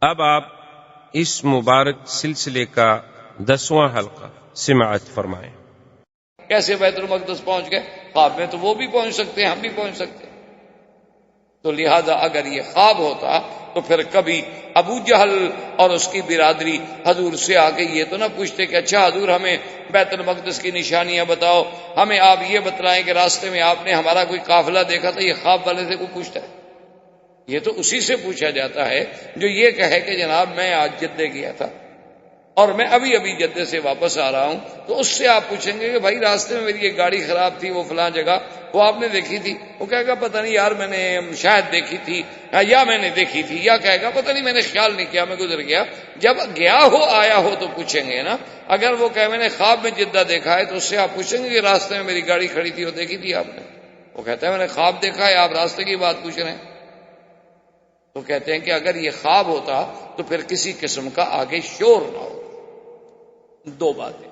اب آپ اس مبارک سلسلے کا 10واں حلقہ سماعت فرمائیں۔ کیسے بیت المقدس پہنچ گئے؟ خواب میں تو وہ بھی پہنچ سکتے ہیں، ہم بھی پہنچ سکتے ہیں۔ تو لہذا اگر یہ خواب ہوتا تو پھر کبھی ابو جہل اور اس کی برادری حضور سے آ کے یہ تو نہ پوچھتے کہ اچھا حضور ہمیں بیت المقدس کی نشانیاں بتاؤ، ہمیں آپ یہ بتلائیں کہ راستے میں آپ نے ہمارا کوئی قافلہ دیکھا تھا۔ یہ خواب والے سے کوئی پوچھتا ہے؟ یہ تو اسی سے پوچھا جاتا ہے جو یہ کہے کہ جناب میں آج جدے گیا تھا اور میں ابھی ابھی جدے سے واپس آ رہا ہوں، تو اس سے آپ پوچھیں گے کہ بھائی راستے میں میری ایک گاڑی خراب تھی، وہ فلاں جگہ وہ آپ نے دیکھی تھی؟ وہ کہے گا پتہ نہیں یار، میں نے شاید دیکھی تھی یا میں نے دیکھی تھی، یا کہے گا پتہ نہیں میں نے خیال نہیں کیا، میں گزر گیا۔ جب گیا ہو آیا ہو تو پوچھیں گے نا۔ اگر وہ کہے میں نے خواب میں جدہ دیکھا ہے تو اس سے آپ پوچھیں گے کہ راستے میں میری گاڑی کھڑی تھی وہ دیکھی تھی آپ نے؟ وہ کہتا ہے میں نے خواب دیکھا ہے، آپ راستے کی بات پوچھ رہے ہیں۔ تو کہتے ہیں کہ اگر یہ خواب ہوتا تو پھر کسی قسم کا آگے شور نہ ہو۔ دو باتیں۔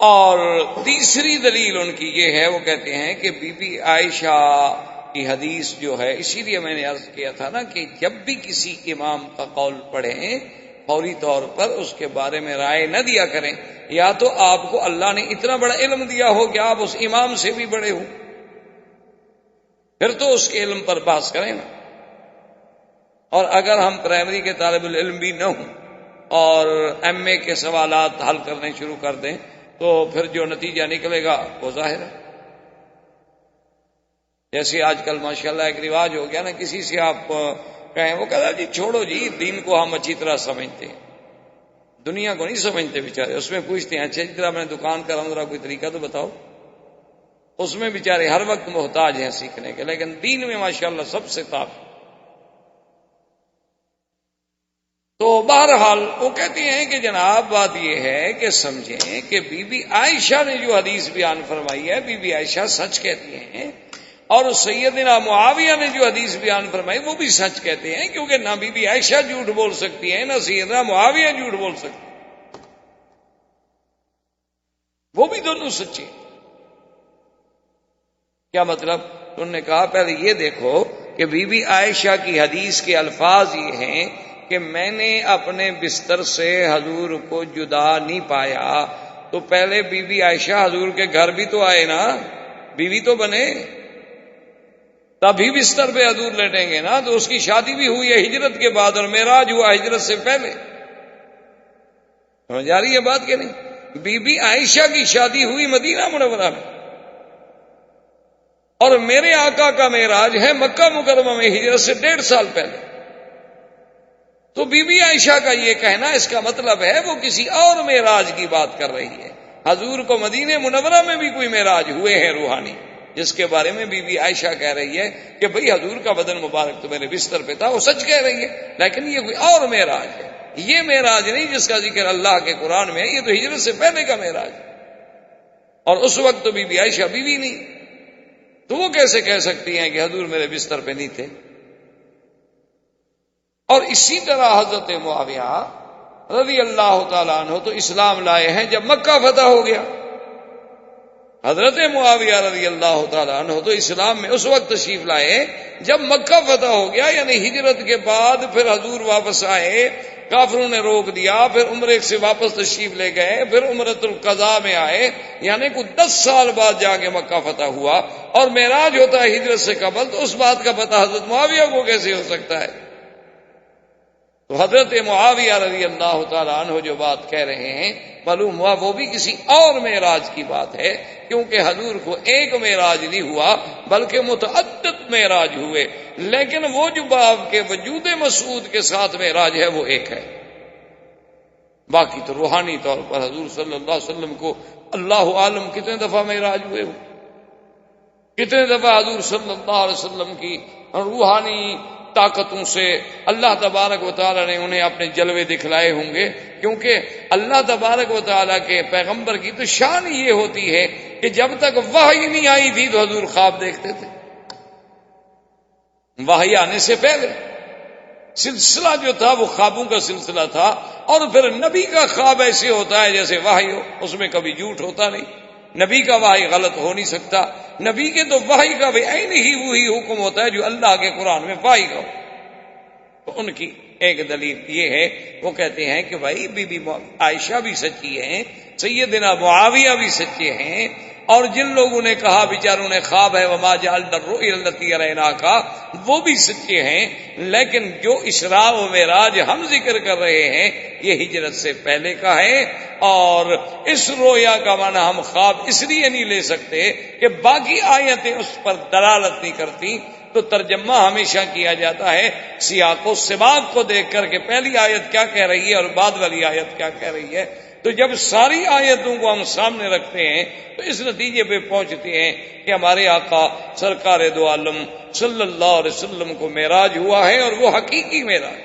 اور تیسری دلیل ان کی یہ ہے، وہ کہتے ہیں کہ بی بی عائشہ کی حدیث جو ہے، اسی لیے میں نے عرض کیا تھا نا کہ جب بھی کسی امام کا قول پڑھیں فوری طور پر اس کے بارے میں رائے نہ دیا کریں، یا تو آپ کو اللہ نے اتنا بڑا علم دیا ہو کہ آپ اس امام سے بھی بڑے ہوں، پھر تو اس کے علم پر بحث کریں نا۔ اور اگر ہم پرائمری کے طالب العلم بھی نہ ہوں اور ایم اے کے سوالات حل کرنے شروع کر دیں تو پھر جو نتیجہ نکلے گا وہ ظاہر ہے۔ جیسے آج کل ماشاءاللہ ایک رواج ہو گیا نا، کسی سے آپ کہیں وہ کہتا جی چھوڑو جی، دین کو ہم اچھی طرح سمجھتے ہیں، دنیا کو نہیں سمجھتے بیچارے۔ اس میں پوچھتے ہیں اچھا جس طرح میں دکان کر رہا ہوں ذرا کوئی طریقہ تو بتاؤ۔ اس میں بیچارے ہر وقت محتاج ہیں سیکھنے کے، لیکن دین میں ماشاءاللہ سب سے طاقت۔ تو بہرحال وہ کہتے ہیں کہ جناب بات یہ ہے کہ سمجھیں کہ بی بی عائشہ نے جو حدیث بیان فرمائی ہے، بی بی عائشہ سچ کہتی ہیں، اور سیدنا معاویہ نے جو حدیث بیان فرمائی وہ بھی سچ کہتے ہیں، کیونکہ نہ بی بی عائشہ جھوٹ بول سکتی ہیں نہ سیدنا معاویہ جھوٹ بول سکتے ہیں، وہ بھی دونوں سچے۔ کیا مطلب؟ انہوں نے کہا پہلے یہ دیکھو کہ بی بی عائشہ کی حدیث کے الفاظ یہ ہیں کہ میں نے اپنے بستر سے حضور کو جدا نہیں پایا، تو پہلے بی بی عائشہ حضور کے گھر بھی تو آئے نا، بیوی تو بنے، تبھی بستر پہ حضور لیٹیں گے نا۔ تو اس کی شادی بھی ہوئی ہے ہجرت کے بعد اور معراج ہوا ہجرت سے پہلے۔ سمجھ آ رہی ہے بات کہ نہیں؟ بی بی عائشہ کی شادی ہوئی مدینہ منورہ میں، اور میرے آقا کا معراج ہے مکہ مکرمہ میں ہجرت سے 1.5 سال پہلے۔ تو بی بی عائشہ کا یہ کہنا اس کا مطلب ہے وہ کسی اور معراج کی بات کر رہی ہے۔ حضور کو مدینہ منورہ میں بھی کوئی معراج ہوئے ہیں روحانی، جس کے بارے میں بی بی عائشہ کہہ رہی ہے کہ بھئی حضور کا بدن مبارک تو میرے بستر پہ تھا، وہ سچ کہہ رہی ہے، لیکن یہ کوئی اور معراج ہے، یہ معراج نہیں جس کا ذکر اللہ کے قرآن میں ہے، یہ تو ہجرت سے پہلے کا معراج ہے، اور اس وقت تو بی بی عائشہ بیوی نہیں، تو وہ کیسے کہہ سکتی ہیں کہ حضور میرے بستر پہ نہیں تھے؟ اور اسی طرح حضرت معاویہ رضی اللہ تعالیٰ عنہ تو اسلام لائے ہیں جب مکہ فتح ہو گیا۔ حضرت معاویہ رضی اللہ تعالیٰ عنہ تو اسلام میں اس وقت تشریف لائے جب مکہ فتح ہو گیا، یعنی ہجرت کے بعد پھر حضور واپس آئے، کافروں نے روک دیا، پھر عمرے سے واپس تشریف لے گئے، پھر عمرۃ القضاء میں آئے، یعنی کوئی 10 سال بعد جا کے مکہ فتح ہوا، اور معراج ہوتا ہے ہجرت سے قبل، تو اس بات کا پتہ حضرت معاویہ کو کیسے ہو سکتا ہے؟ تو حضرت معاویہ رضی اللہ تعالیٰ عنہ جو بات کہہ رہے ہیں معلوم ہوا وہ بھی کسی اور معراج کی بات ہے، کیونکہ حضور کو ایک معراج نہیں ہوا بلکہ متعدد معراج ہوئے، لیکن وہ جو باب کے وجود مسعود کے ساتھ معراج ہے وہ ایک ہے۔ باقی تو روحانی طور پر حضور صلی اللہ علیہ وسلم کو اللہ عالم کتنے دفعہ معراج ہوئے ہو، کتنے دفعہ حضور صلی اللہ علیہ وسلم کی روحانی طاقتوں سے اللہ تبارک و تعالیٰ نے انہیں اپنے جلوے دکھلائے ہوں گے، کیونکہ اللہ تبارک و تعالیٰ کے پیغمبر کی تو شان یہ ہوتی ہے کہ جب تک وحی نہیں آئی تھی تو حضور خواب دیکھتے تھے، وحی آنے سے پہلے سلسلہ جو تھا وہ خوابوں کا سلسلہ تھا، اور پھر نبی کا خواب ایسے ہوتا ہے جیسے وحی ہو، اس میں کبھی جھوٹ ہوتا نہیں، نبی کا وحی غلط ہو نہیں سکتا، نبی کے تو وحی کا بھی عین ہی وہی حکم ہوتا ہے جو اللہ کے قرآن میں وحی کا ہو۔ تو ان کی ایک دلیل یہ ہے، وہ کہتے ہیں کہ بھائی بی بی عائشہ بھی سچی ہیں، سیدنا معاویہ بھی سچے ہیں، اور جن لوگوں نے کہا بیچاروں نے خواب ہے وما جعلنا الرؤيا التي اريناك، وہ بھی سچے ہیں، لیکن جو اسراء و معراج ہم ذکر کر رہے ہیں یہ ہجرت سے پہلے کا ہے، اور اس رویا کا معنی ہم خواب اس لیے نہیں لے سکتے کہ باقی آیتیں اس پر دلالت نہیں کرتی، تو ترجمہ ہمیشہ کیا جاتا ہے سیاق و سباق کو دیکھ کر کے پہلی آیت کیا کہہ رہی ہے اور بعد والی آیت کیا کہہ رہی ہے۔ تو جب ساری آیتوں کو ہم سامنے رکھتے ہیں تو اس نتیجے پہ پہنچتے ہیں کہ ہمارے آقا سرکار دو عالم صلی اللہ علیہ وسلم کو معراج ہوا ہے، اور وہ حقیقی معراج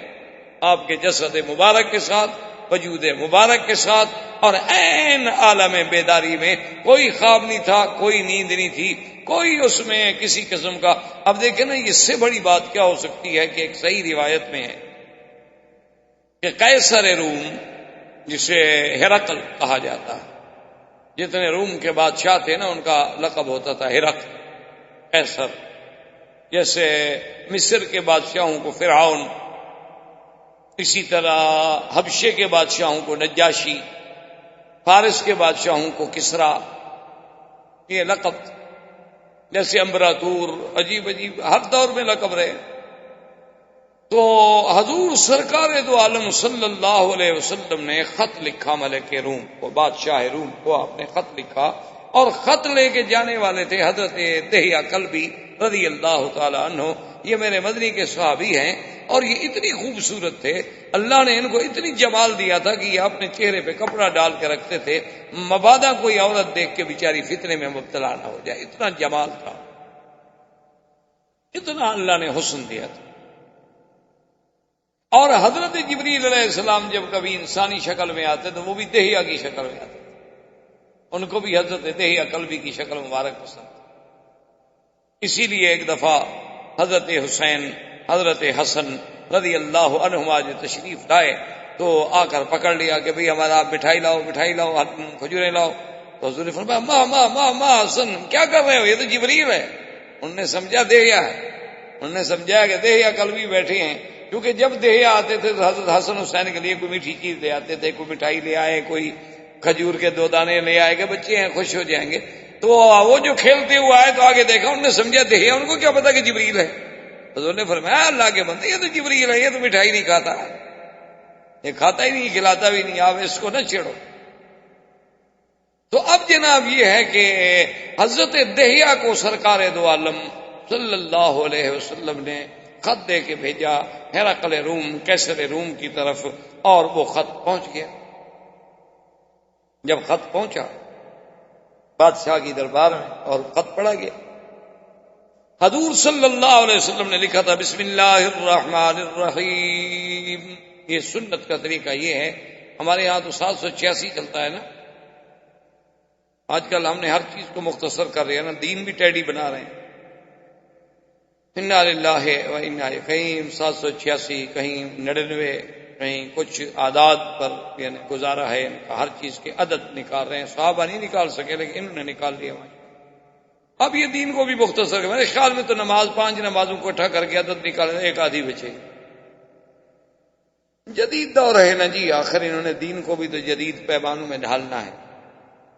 آپ کے جسد مبارک کے ساتھ، وجود مبارک کے ساتھ، اور عین عالم بیداری میں، کوئی خواب نہیں تھا، کوئی نیند نہیں تھی، کوئی اس میں کسی قسم کا۔ اب دیکھیں نا، اس سے بڑی بات کیا ہو سکتی ہے کہ ایک صحیح روایت میں ہے کہ قیصر روم، جسے ہرقل کہا جاتا ہے، جتنے روم کے بادشاہ تھے نا ان کا لقب ہوتا تھا ہرقل، قیصر، جیسے مصر کے بادشاہوں کو فرعون، اسی طرح حبشے کے بادشاہوں کو نجاشی، فارس کے بادشاہوں کو کسرا، یہ لقب، جیسے امبراطور، عجیب عجیب ہر دور میں لقب رہے۔ تو حضور سرکار دو عالم صلی اللہ علیہ وسلم نے خط لکھا ملک روم کو، بادشاہ روم کو آپ نے خط لکھا، اور خط لے کے جانے والے تھے حضرت دہیہ کلبی رضی اللہ تعالی عنہ۔ یہ میرے مدنی کے صحابی ہیں، اور یہ اتنی خوبصورت تھے، اللہ نے ان کو اتنی جمال دیا تھا کہ یہ اپنے چہرے پہ کپڑا ڈال کے رکھتے تھے، مبادا کوئی عورت دیکھ کے بیچاری فتنے میں مبتلا نہ ہو جائے، اتنا جمال تھا، اتنا اللہ نے حسن دیا تھا۔ اور حضرت جبریل علیہ السلام جب کبھی انسانی شکل میں آتے تو وہ بھی دہیہ کی شکل میں آتے، ان کو بھی حضرت دہیہ کلبی کی شکل مبارک پسند تھی۔ اسی لیے ایک دفعہ حضرت حسین، حضرت حسن رضی اللہ عنہما جو تشریف لائے تو آ کر پکڑ لیا کہ بھئی ہمارا آپ مٹھائی لاؤ، مٹھائی لاؤ، کھجوریں لاؤ۔ تو حضور نے فرمایا ماں ماں ماں ماں حسن کیا کر رہے ہو، یہ تو جبریل ہے۔ انہوں نے سمجھا دہیہ ہے، انہوں نے سمجھا کہ دہیہ کلبی بیٹھے ہیں، کیونکہ جب دہیہ آتے تھے تو حضرت حسن حسین کے لیے کوئی میٹھی چیز لے آتے تھے، کوئی مٹھائی لے آئے، کوئی کھجور کے 2 دانے لے آئے کہ بچے ہیں خوش ہو جائیں گے۔ تو وہ جو کھیلتے ہوئے آئے تو آگے دیکھا، انہوں نے سمجھا دہیہ، ان کو کیا پتا کہ جبریل ہے۔ حضور نے فرمایا اللہ کے بندے، یہ تو جبریل ہے، یہ تو مٹھائی نہیں کھاتا، یہ کھاتا ہی نہیں، کھلاتا بھی نہیں، آپ اس کو نہ چھیڑو۔ تو اب جناب یہ ہے کہ حضرت دہیہ کو سرکار دو عالم صلی اللہ علیہ وسلم نے خط دے کے بھیجا ہرقل روم، قیصر روم کی طرف، اور وہ خط پہنچ گیا۔ جب خط پہنچا بادشاہ کی دربار میں اور خط پڑھا گیا، حضور صلی اللہ علیہ وسلم نے لکھا تھا بسم اللہ الرحمن الرحیم۔ یہ سنت کا طریقہ یہ ہے، ہمارے ہاں تو 786 چلتا ہے نا، آج کل ہم نے ہر چیز کو مختصر کر رہے ہیں نا، دین بھی ٹیڈی بنا رہے ہیں۔ انا للہ و انا الیہ، کہیں 786، کہیں 99، کہیں کچھ اعداد پر یعنی گزارا ہے، ہر چیز کے عدد نکال رہے ہیں، صحابہ نہیں نکال سکے لیکن انہوں نے نکال لیا۔ اب یہ دین کو بھی مختصر میرے خیال میں تو نماز 5 نمازوں کو اٹھا کر کے عدد نکال، ایک آدھی بچے۔ جدید دور ہے نا جی، آخر انہوں نے دین کو بھی تو جدید پیمانوں میں ڈھالنا ہے۔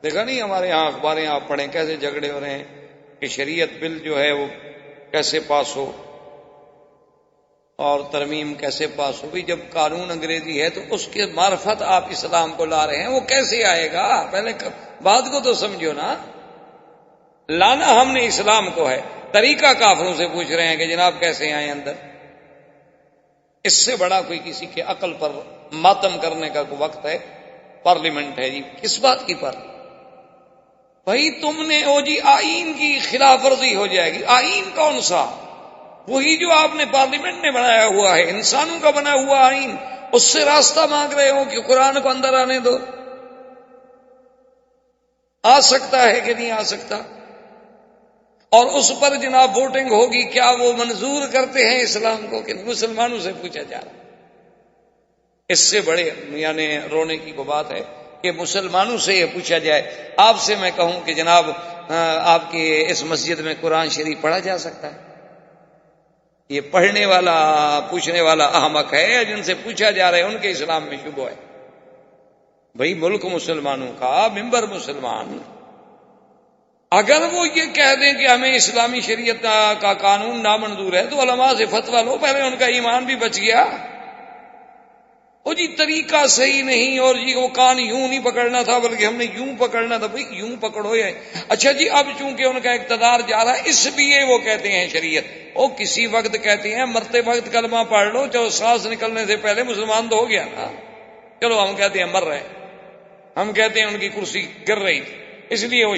دیکھا نہیں ہمارے یہاں اخباریں آپ پڑھیں کیسے جھگڑے ہو رہے ہیں کہ شریعت بل جو ہے وہ کیسے پاس ہو اور ترمیم کیسے پاس ہوگی۔ جب قانون انگریزی ہے تو اس کے معرفت آپ اسلام کو لا رہے ہیں، وہ کیسے آئے گا؟ پہلے بات کو تو سمجھو نا، لانا ہم نے اسلام کو ہے، طریقہ کافروں سے پوچھ رہے ہیں کہ جناب کیسے آئیں اندر۔ اس سے بڑا کوئی کسی کے عقل پر ماتم کرنے کا کوئی وقت ہے؟ پارلیمنٹ ہے جی، کس بات کی پر؟ بھائی تم نے او جی آئین کی خلاف ورزی ہو جائے گی۔ آئین کون سا؟ وہی جو آپ نے پارلیمنٹ میں بنایا ہوا ہے، انسانوں کا بنا ہوا آئین، اس سے راستہ مانگ رہے ہو کہ قرآن کو اندر آنے دو۔ آ سکتا ہے کہ نہیں آ سکتا؟ اور اس پر جناب ووٹنگ ہوگی، کیا وہ منظور کرتے ہیں اسلام کو کہ مسلمانوں سے پوچھا جا رہا ہے؟ اس سے بڑے یعنی رونے کی کو بات ہے کہ مسلمانوں سے یہ پوچھا جائے۔ آپ سے میں کہوں کہ جناب آپ کی اس مسجد میں قرآن شریف پڑھا جا سکتا ہے؟ یہ پڑھنے والا پوچھنے والا احمق ہے یا جن سے پوچھا جا رہا ہے ان کے اسلام میں شبہ ہے؟ بھئی ملک مسلمانوں کا، ممبر مسلمان، اگر وہ یہ کہہ دیں کہ ہمیں اسلامی شریعت کا قانون نامنظور ہے تو علماء سے فتویٰ لو، پہلے ان کا ایمان بھی بچ گیا۔ وہ جی طریقہ صحیح نہیں، اور جی وہ کان یوں نہیں پکڑنا تھا بلکہ ہم نے یوں پکڑنا تھا۔ بھئی یوں پکڑو یا اچھا جی اب چونکہ ان کا اقتدار جا رہا ہے اس لیے وہ کہتے ہیں شریعت۔ وہ کسی وقت کہتے ہیں مرتے وقت کلمہ پڑھ لو، چلو سانس نکلنے سے پہلے مسلمان تو ہو گیا نا، چلو ہم کہتے ہیں مر رہے، ہم کہتے ہیں ان کی کرسی گر رہی تھی اس لیے وہ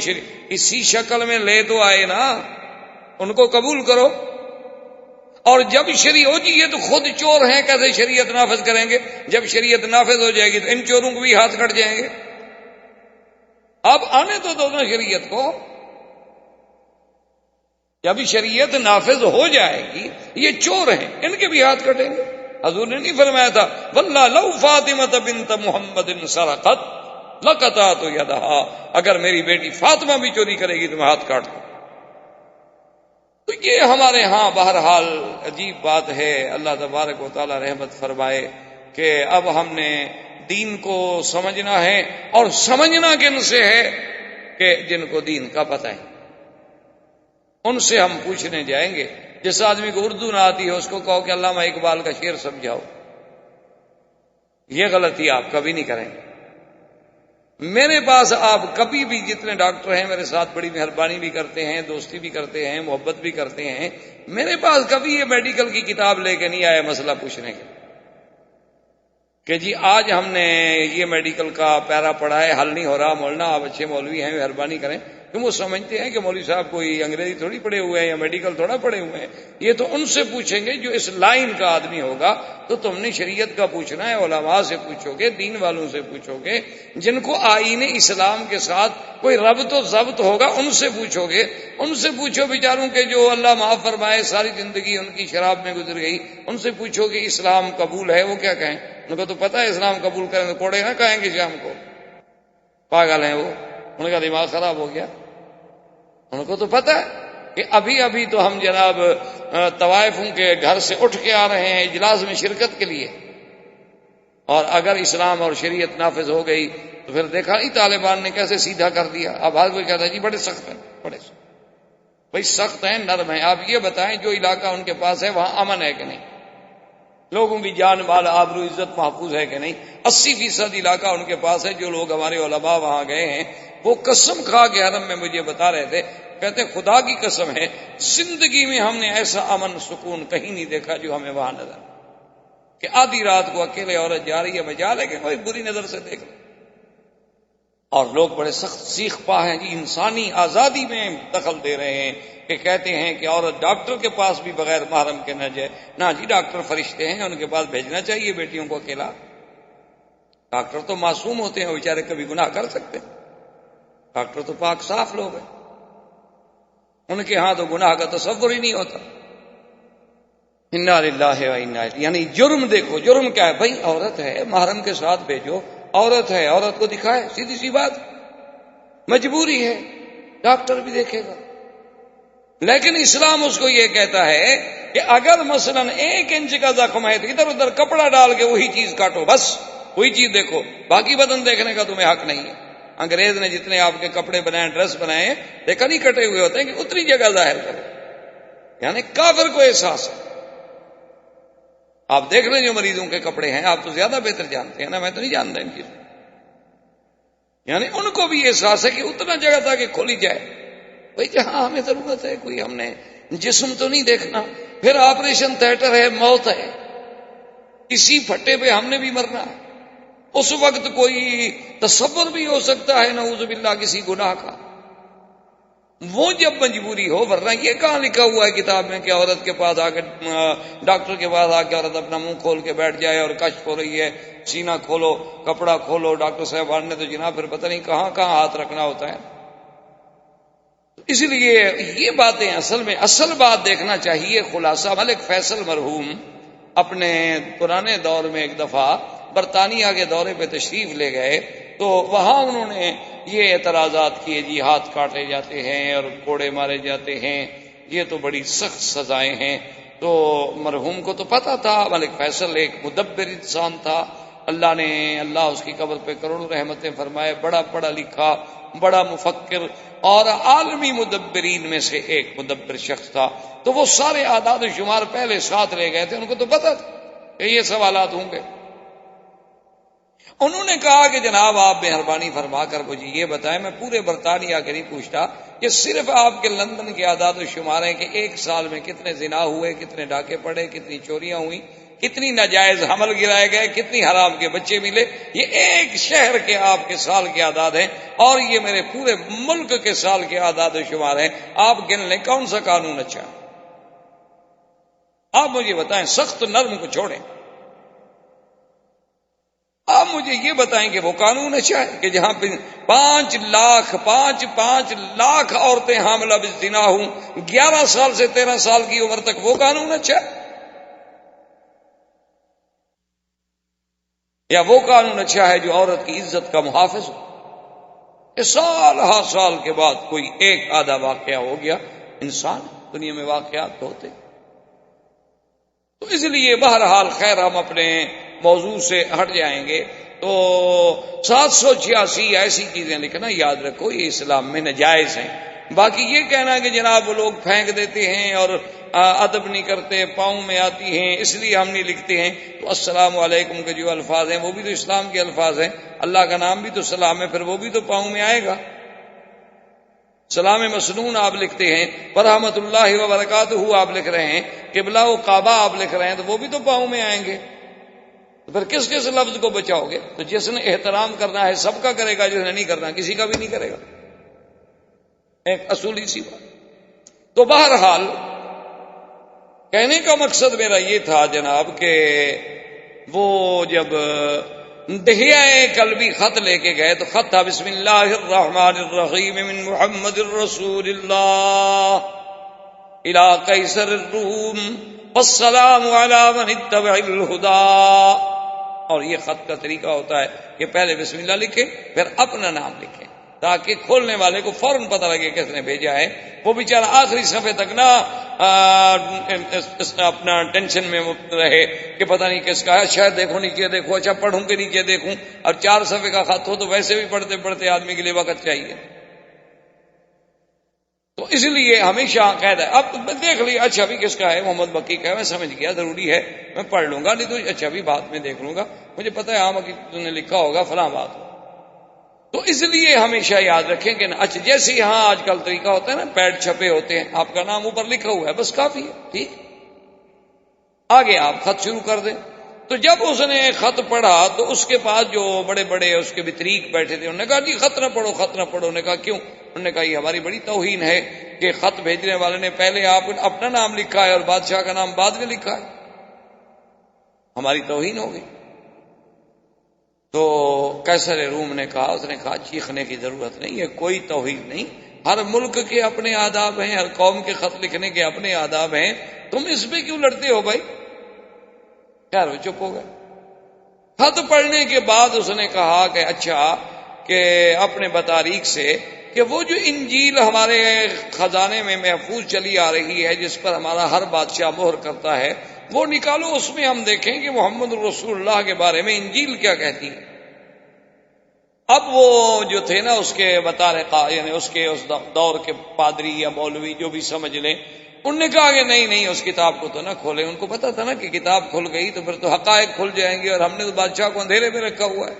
اسی شکل میں لے تو آئے نا، ان کو قبول کرو۔ اور جب شریعت ہو جی یہ تو خود چور ہیں، کیسے شریعت نافذ کریں گے؟ جب شریعت نافذ ہو جائے گی تو ان چوروں کو بھی ہاتھ کٹ جائیں گے۔ اب آنے تو دو نا شریعت کو، جب شریعت نافذ ہو جائے گی یہ چور ہیں ان کے بھی ہاتھ کٹیں گے۔ حضور نے نہیں فرمایا تھا واللہ لو فاطمہ بنت محمد سرقت لقطعت یدہا، اگر میری بیٹی فاطمہ بھی چوری کرے گی تو میں ہاتھ کاٹ دوں۔ تو یہ ہمارے ہاں بہرحال عجیب بات ہے۔ اللہ تبارک و تعالی رحمت فرمائے کہ اب ہم نے دین کو سمجھنا ہے، اور سمجھنا کن سے ہے کہ جن کو دین کا پتہ ہے ان سے ہم پوچھنے جائیں گے۔ جس آدمی کو اردو نہ آتی ہے اس کو کہو کہ علامہ اقبال کا شعر سمجھاؤ، یہ غلطی آپ کبھی نہیں کریں گے۔ میرے پاس آپ کبھی بھی، جتنے ڈاکٹر ہیں میرے ساتھ بڑی مہربانی بھی کرتے ہیں، دوستی بھی کرتے ہیں، محبت بھی کرتے ہیں، میرے پاس کبھی یہ میڈیکل کی کتاب لے کے نہیں آئے مسئلہ پوچھنے کے کہ جی آج ہم نے یہ میڈیکل کا پیرا پڑھا ہے، حل نہیں ہو رہا، مولانا آپ اچھے مولوی ہیں مہربانی کریں۔ کیوں وہ سمجھتے ہیں کہ مولوی صاحب کوئی انگریزی تھوڑی پڑھے ہوئے ہیں یا میڈیکل تھوڑا پڑھے ہوئے ہیں، یہ تو ان سے پوچھیں گے جو اس لائن کا آدمی ہوگا۔ تو تم نے شریعت کا پوچھنا ہے، علماء سے پوچھو گے، دین والوں سے پوچھو گے، جن کو آئین اسلام کے ساتھ کوئی ربط و ضبط ہوگا ان سے پوچھو گے۔ ان سے پوچھو بیچاروں کے جو اللہ معاف فرمائے ساری زندگی ان کی شراب میں گزر گئی، ان سے پوچھو کہ اسلام قبول ہے، وہ کیا کہیں؟ ان کو تو پتہ ہے اسلام قبول کریں تو کوڑے نہ کہیں گے شام کو، پاگل ہیں وہ، ان کا دماغ خراب ہو گیا۔ ان کو تو پتہ ہے کہ ابھی ابھی تو ہم جناب طوائفوں کے گھر سے اٹھ کے آ رہے ہیں اجلاس میں شرکت کے لیے، اور اگر اسلام اور شریعت نافذ ہو گئی تو پھر دیکھا نہیں طالبان نے کیسے سیدھا کر دیا۔ اب ہر کوئی کہتا ہے جی بڑے سخت ہیں، بڑے سخت، بھائی سخت ہیں نرم ہیں۔ آپ یہ بتائیں جو علاقہ ان کے پاس ہے وہاں امن ہے کہ نہیں؟ لوگوں کی جان مال آبرو عزت محفوظ ہے کہ نہیں؟ 80% علاقہ ان کے پاس ہے۔ جو لوگ ہمارے علماء وہاں گئے ہیں وہ قسم کھا کے حرم میں مجھے بتا رہے تھے، کہتے خدا کی قسم ہے زندگی میں ہم نے ایسا امن سکون کہیں نہیں دیکھا جو ہمیں وہاں نظر، کہ آدھی رات کو اکیلے عورت جا رہی ہے، مجال ہے کہ کوئی بری نظر سے دیکھ لے، اور لوگ بڑے سخت سیخ پا ہیں جی، انسانی آزادی میں دخل دے رہے ہیں کہ کہتے ہیں کہ عورت ڈاکٹر کے پاس بھی بغیر محرم کے نہ جائے۔ نہ جی، ڈاکٹر فرشتے ہیں، ان کے پاس بھیجنا چاہیے بیٹیوں کو اکیلا۔ ڈاکٹر تو معصوم ہوتے ہیں، وہ بیچارے کبھی گناہ کر سکتے ہیں، ڈاکٹر تو پاک صاف لوگ ہیں، ان کے ہاں تو گناہ کا تصور ہی نہیں ہوتا۔ انا للہ و انا الیہ، یعنی جرم دیکھو، جرم کیا ہے بھائی؟ عورت ہے، محرم کے ساتھ بھیجو، عورت ہے عورت کو دکھائے، سیدھی سی بات، مجبوری ہے، ڈاکٹر بھی دیکھے گا۔ لیکن اسلام اس کو یہ کہتا ہے کہ اگر مثلا 1 انچ کا زخم ہے تو ادھر ادھر کپڑا ڈال کے وہی چیز کاٹو، بس وہی چیز دیکھو، باقی بدن دیکھنے کا تمہیں حق نہیں ہے۔ انگریز نے جتنے آپ کے کپڑے بنائے، ڈریس بنائے، دیکھا نہیں کٹے ہوئے ہوتے ہیں کہ اتنی جگہ ظاہر کرو، یعنی کافر کو احساس ہے۔ آپ دیکھ لیں جو مریضوں کے کپڑے ہیں، آپ تو زیادہ بہتر جانتے ہیں نا، میں تو نہیں جانتا ان چیزوں، یعنی ان کو بھی احساس ہے کہ اتنا جگہ تاکہ کھولی جائے، بھائی جہاں ہمیں ضرورت ہے، کوئی ہم نے جسم تو نہیں دیکھنا۔ پھر آپریشن تھیٹر ہے، موت ہے، اسی پھٹے پہ ہم نے بھی مرنا ہے۔ اس وقت کوئی تصور بھی ہو سکتا ہے نعوذ باللہ کسی گناہ کا، وہ جب مجبوری ہو، ورنہ یہ کہاں لکھا ہوا ہے کتاب میں کہ عورت کے پاس آ کے، ڈاکٹر کے پاس آ کے عورت اپنا منہ کھول کے بیٹھ جائے اور کشف ہو رہی ہے، سینہ کھولو، کپڑا کھولو، ڈاکٹر صاحبان نے تو جناب پھر پتہ نہیں کہاں کہاں ہاتھ رکھنا ہوتا ہے۔ اس لیے یہ باتیں اصل بات دیکھنا چاہیے۔ خلاصہ، ملک فیصل مرحوم اپنے پرانے دور میں ایک دفعہ برطانیہ کے دورے پہ تشریف لے گئے، تو وہاں انہوں نے یہ اعتراضات کیے، جی ہاتھ کاٹے جاتے ہیں اور کوڑے مارے جاتے ہیں، یہ تو بڑی سخت سزائیں ہیں۔ تو مرحوم کو تو پتا تھا ملک فیصل ایک مدبر انسان تھا، اللہ اس کی قبر پہ کروڑوں رحمتیں فرمائے، بڑا پڑھا لکھا، بڑا مفکر اور عالمی مدبرین میں سے ایک مدبر شخص تھا۔ تو وہ سارے اعداد و شمار پہلے ساتھ لے گئے تھے، ان کو تو پتا تھا کہ یہ سوالات ہوں گے۔ انہوں نے کہا کہ جناب آپ مہربانی فرما کر مجھے یہ بتائیں، میں پورے برطانیہ کے نہیں پوچھتا، کہ صرف آپ کے لندن کے اعداد و شمار ہیں کہ ایک سال میں کتنے زنا ہوئے، کتنے ڈاکے پڑے، کتنی چوریاں ہوئی، کتنی ناجائز حمل گرائے گئے، کتنی حرام کے بچے ملے، یہ ایک شہر کے آپ کے سال کے اعداد ہیں، اور یہ میرے پورے ملک کے سال کے اعداد و شمار ہیں، آپ گن لیں کون سا قانون اچھا ہے؟ آپ مجھے بتائیں، سخت نرم کو چھوڑیں، آپ مجھے یہ بتائیں کہ وہ قانون اچھا ہے کہ جہاں پہ 5 لاکھ عورتیں حاملہ بالزنا ہوں 11 سال سے 13 سال کی عمر تک، وہ قانون اچھا ہے؟ یا وہ قانون اچھا ہے جو عورت کی عزت کا محافظ ہو؟ کہ سال ہر سال کے بعد کوئی ایک آدھا واقعہ ہو گیا، انسان دنیا میں واقعات ہوتے۔ تو اس لیے بہرحال خیر ہم اپنے موضوع سے ہٹ جائیں گے۔ تو 786 ایسی چیزیں لکھنا یاد رکھو یہ اسلام میں ناجائز ہیں۔ باقی یہ کہنا کہ جناب وہ لوگ پھینک دیتے ہیں اور ادب نہیں کرتے، پاؤں میں آتی ہیں اس لیے ہم نہیں لکھتے ہیں، تو السلام علیکم کے جو الفاظ ہیں وہ بھی تو اسلام کے الفاظ ہیں، اللہ کا نام بھی تو سلام ہے، پھر وہ بھی تو پاؤں میں آئے گا۔ سلام مسنون آپ لکھتے ہیں، ورحمۃ اللہ وبرکاتہ آپ لکھ رہے ہیں، قبلہ و کعبہ آپ لکھ رہے ہیں، تو وہ بھی تو پاؤں میں آئیں گے۔ تو پھر کس کس لفظ کو بچاؤ گے؟ تو جس نے احترام کرنا ہے سب کا کرے گا، جس نے نہیں کرنا کسی کا بھی نہیں کرے گا، ایک اصولی سی بات۔ تو بہرحال کہنے کا مقصد میرا یہ تھا جناب کہ وہ جب دہیہ قلبی خط لے کے گئے تو خط تھا بسم اللہ الرحمن الرحیم من محمد الرسول اللہ الی قیصر الروم والسلام علی من اتبع الہدی۔ اور یہ خط کا طریقہ ہوتا ہے کہ پہلے بسم اللہ لکھیں پھر اپنا نام لکھیں تاکہ کھولنے والے کو فوراً پتہ لگے کس نے بھیجا ہے، وہ بیچارہ آخری صفحے تک نہ اپنا ٹینشن میں رہے کہ پتہ نہیں کس کا ہے، شاید دیکھو نیچے دیکھو، اچھا پڑھوں کہ نیچے دیکھوں، اور 4 صفحے کا خط ہو تو ویسے بھی پڑھتے پڑھتے آدمی کے لیے وقت چاہیے۔ تو اس لیے ہمیشہ قید ہے، اب دیکھ لیا اچھا بھی کس کا ہے، محمد بکی کا ہے، میں سمجھ گیا ضروری ہے میں پڑھ لوں گا، نہیں تو اچھا بھی بعد میں دیکھ لوں گا، مجھے پتہ ہے ہاں تم نے لکھا ہوگا فلاں بات۔ تو اس لیے ہمیشہ یاد رکھیں کہ اچھا جیسے یہاں آج کل طریقہ ہوتا ہے نا، پیڈ چھپے ہوتے ہیں، آپ کا نام اوپر لکھا ہوا ہے بس کافی ہے، ٹھیک، آگے آپ خط شروع کر دیں۔ تو جب اس نے خط پڑھا تو اس کے پاس جو بڑے بڑے اس کے بطریق بیٹھے تھے، انہوں نے کہا جی خط نہ پڑھو، خط نہ پڑھو۔ انہوں نے کہا کیوں؟ انہوں نے کہا یہ ہماری بڑی توہین ہے کہ خط بھیجنے والے نے پہلے آپ اپنا نام لکھا ہے اور بادشاہ کا نام بعد میں لکھا ہے، ہماری توہین ہو گئی۔ تو قیصر روم نے کہا، اس نے کہا چیخنے کی ضرورت نہیں ہے، کوئی توہین نہیں، ہر ملک کے اپنے آداب ہیں، ہر قوم کے خط لکھنے کے اپنے آداب ہیں، تم اس پہ کیوں لڑتے ہو بھائی؟ خیر وہ چپ ہو گئے۔ خط پڑھنے کے بعد اس نے کہا کہ اچھا کہ اپنے بطاریق سے کہ وہ جو انجیل ہمارے خزانے میں محفوظ چلی آ رہی ہے جس پر ہمارا ہر بادشاہ مہر کرتا ہے، وہ نکالو، اس میں ہم دیکھیں کہ محمد رسول اللہ کے بارے میں انجیل کیا کہتی ہے۔ اب وہ جو تھے نا اس کے بطارقہ، یعنی اس دور کے پادری یا مولوی جو بھی سمجھ لیں، انہوں نے کہا کہ نہیں اس کتاب کو تو نہ کھولیں۔ ان کو پتا تھا نا کہ کتاب کھل گئی تو پھر تو حقائق کھل جائیں گے، اور ہم نے تو بادشاہ کو اندھیرے میں رکھا ہوا ہے،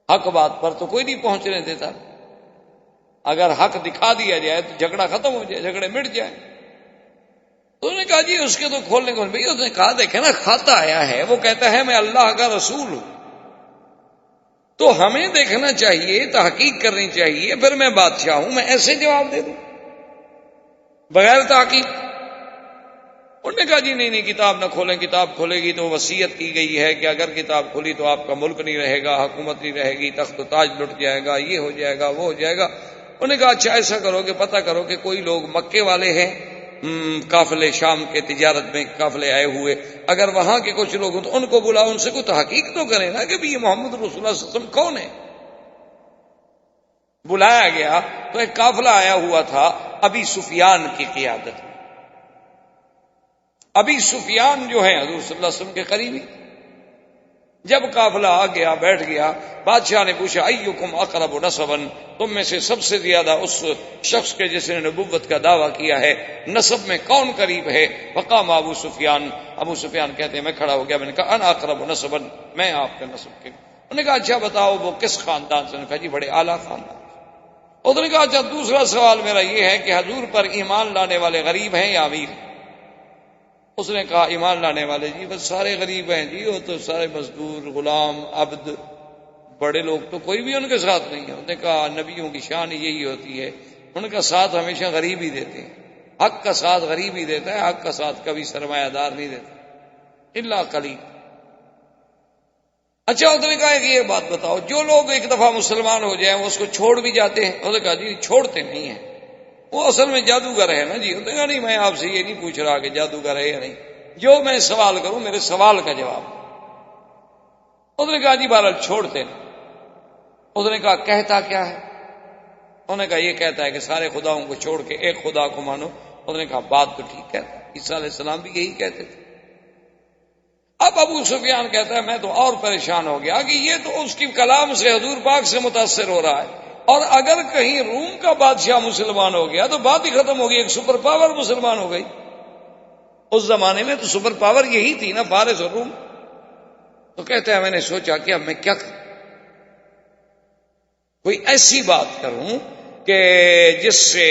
حق بات پر تو کوئی نہیں پہنچنے دیتا، اگر حق دکھا دیا جائے تو جھگڑا ختم ہو جائے، جھگڑے مٹ جائیں۔ تو انہوں نے کہا جی اس کے تو کھولنے کو نہیں۔ اس نے کہا دیکھیں نا خط آیا ہے، وہ کہتا ہے میں اللہ کا رسول ہوں، تو ہمیں دیکھنا چاہیے، تحقیق کرنی چاہیے، پھر میں بادشاہ ہوں میں ایسے جواب دے دوں بغیر تحقیق؟ انہوں نے کہا جی نہیں کتاب نہ کھولیں، کتاب کھولے گی تو وصیت کی گئی ہے کہ اگر کتاب کھلی تو آپ کا ملک نہیں رہے گا، حکومت نہیں رہے گی، تخت و تاج لٹ جائے گا، یہ ہو جائے گا، وہ ہو جائے گا۔ انہوں نے کہا اچھا ایسا کرو کہ پتہ کرو کہ کوئی لوگ مکے والے ہیں، قافلے شام کے تجارت میں قافلے آئے ہوئے، اگر وہاں کے کچھ لوگ تو ان کو بلاؤ، ان سے کوئی تحقیق تو کریں نا کہ بھی یہ محمد رسول اللہ صلی اللہ علیہ وسلم کون ہے۔ بلایا گیا تو ایک قافلہ آیا ہوا تھا ابی سفیان کی قیادت میں، ابی سفیان جو ہیں حضور صلی اللہ علیہ وسلم کے قریبی، جب قافلہ آ گیا بیٹھ گیا، بادشاہ نے پوچھا ایکم اقرب نسبا، تم میں سے سب سے زیادہ اس شخص کے جس نے نبوت کا دعویٰ کیا ہے نسب میں کون قریب ہے؟ وقام ابو سفیان، ابو سفیان کہتے ہیں میں کھڑا ہو گیا، میں نے کہا انا اقرب نسبا، میں آپ کے نسب کے۔ انہوں نے کہا اچھا بتاؤ وہ کس خاندان سے؟ نے کہا جی بڑے اعلیٰ خاندان۔ اس نے کہا اچھا دوسرا سوال میرا یہ ہے کہ حضور پر ایمان لانے والے غریب ہیں یا امیر؟ اس نے کہا ایمان لانے والے جی بس سارے غریب ہیں جی، وہ تو سارے مزدور، غلام، عبد، بڑے لوگ تو کوئی بھی ان کے ساتھ نہیں ہے۔ انہوں نے کہا نبیوں کی شان یہی ہوتی ہے، ان کا ساتھ ہمیشہ غریب ہی دیتے ہیں، حق کا ساتھ غریب ہی دیتا ہے، حق کا ساتھ کبھی سرمایہ دار نہیں دیتا الا قلیل۔ اچھا اس نے کہا کہ یہ بات بتاؤ جو لوگ ایک دفعہ مسلمان ہو جائیں وہ اس کو چھوڑ بھی جاتے ہیں؟ انہوں نے کہا جی چھوڑتے نہیں ہیں، وہ اصل میں جادوگر ہے نا جی۔ انہوں نے کہا نہیں میں آپ سے یہ نہیں پوچھ رہا کہ جادوگر ہے یا نہیں، جو میں سوال کروں میرے سوال کا جواب۔ اس نے کہا جی بہرحال چھوڑتے نہیں۔ اس نے کہا کہتا کیا ہے؟ انہوں نے کہا یہ کہتا ہے کہ سارے خداؤں کو چھوڑ کے ایک خدا کو مانو۔ اس نے کہا بات تو ٹھیک ہے، عیسیٰ علیہ السلام بھی یہی کہتے تھے۔ اب ابو سفیان کہتا ہے میں تو اور پریشان ہو گیا کہ یہ تو اس کی کلام سے حضور پاک سے متاثر ہو رہا ہے، اور اگر کہیں روم کا بادشاہ مسلمان ہو گیا تو بات ہی ختم ہو گئی، ایک سپر پاور مسلمان ہو گئی۔ اس زمانے میں تو سپر پاور یہی تھی نا، فارس اور روم۔ تو کہتا ہے میں نے سوچا کہ اب میں کیا کروں، کوئی ایسی بات کروں کہ جس سے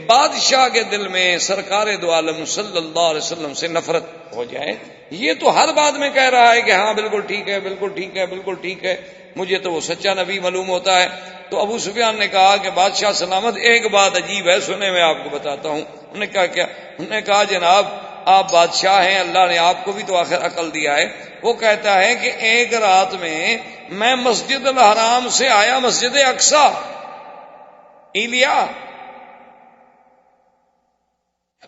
بادشاہ کے دل میں سرکار دو عالم صلی اللہ علیہ وسلم سے نفرت ہو جائے۔ یہ تو ہر بات میں کہہ رہا ہے کہ ہاں بالکل ٹھیک ہے، بالکل ٹھیک ہے، بالکل ٹھیک ہے، مجھے تو وہ سچا نبی معلوم ہوتا ہے۔ تو ابو سفیان نے کہا کہ بادشاہ سلامت ایک بات عجیب ہے، سنیں میں آپ کو بتاتا ہوں۔ انہوں نے کہا کیا؟ انہوں نے کہا جناب آپ بادشاہ ہیں، اللہ نے آپ کو بھی تو آخر عقل دیا ہے۔ وہ کہتا ہے کہ ایک رات میں مسجد الحرام سے آیا مسجد اقصی ایلیا،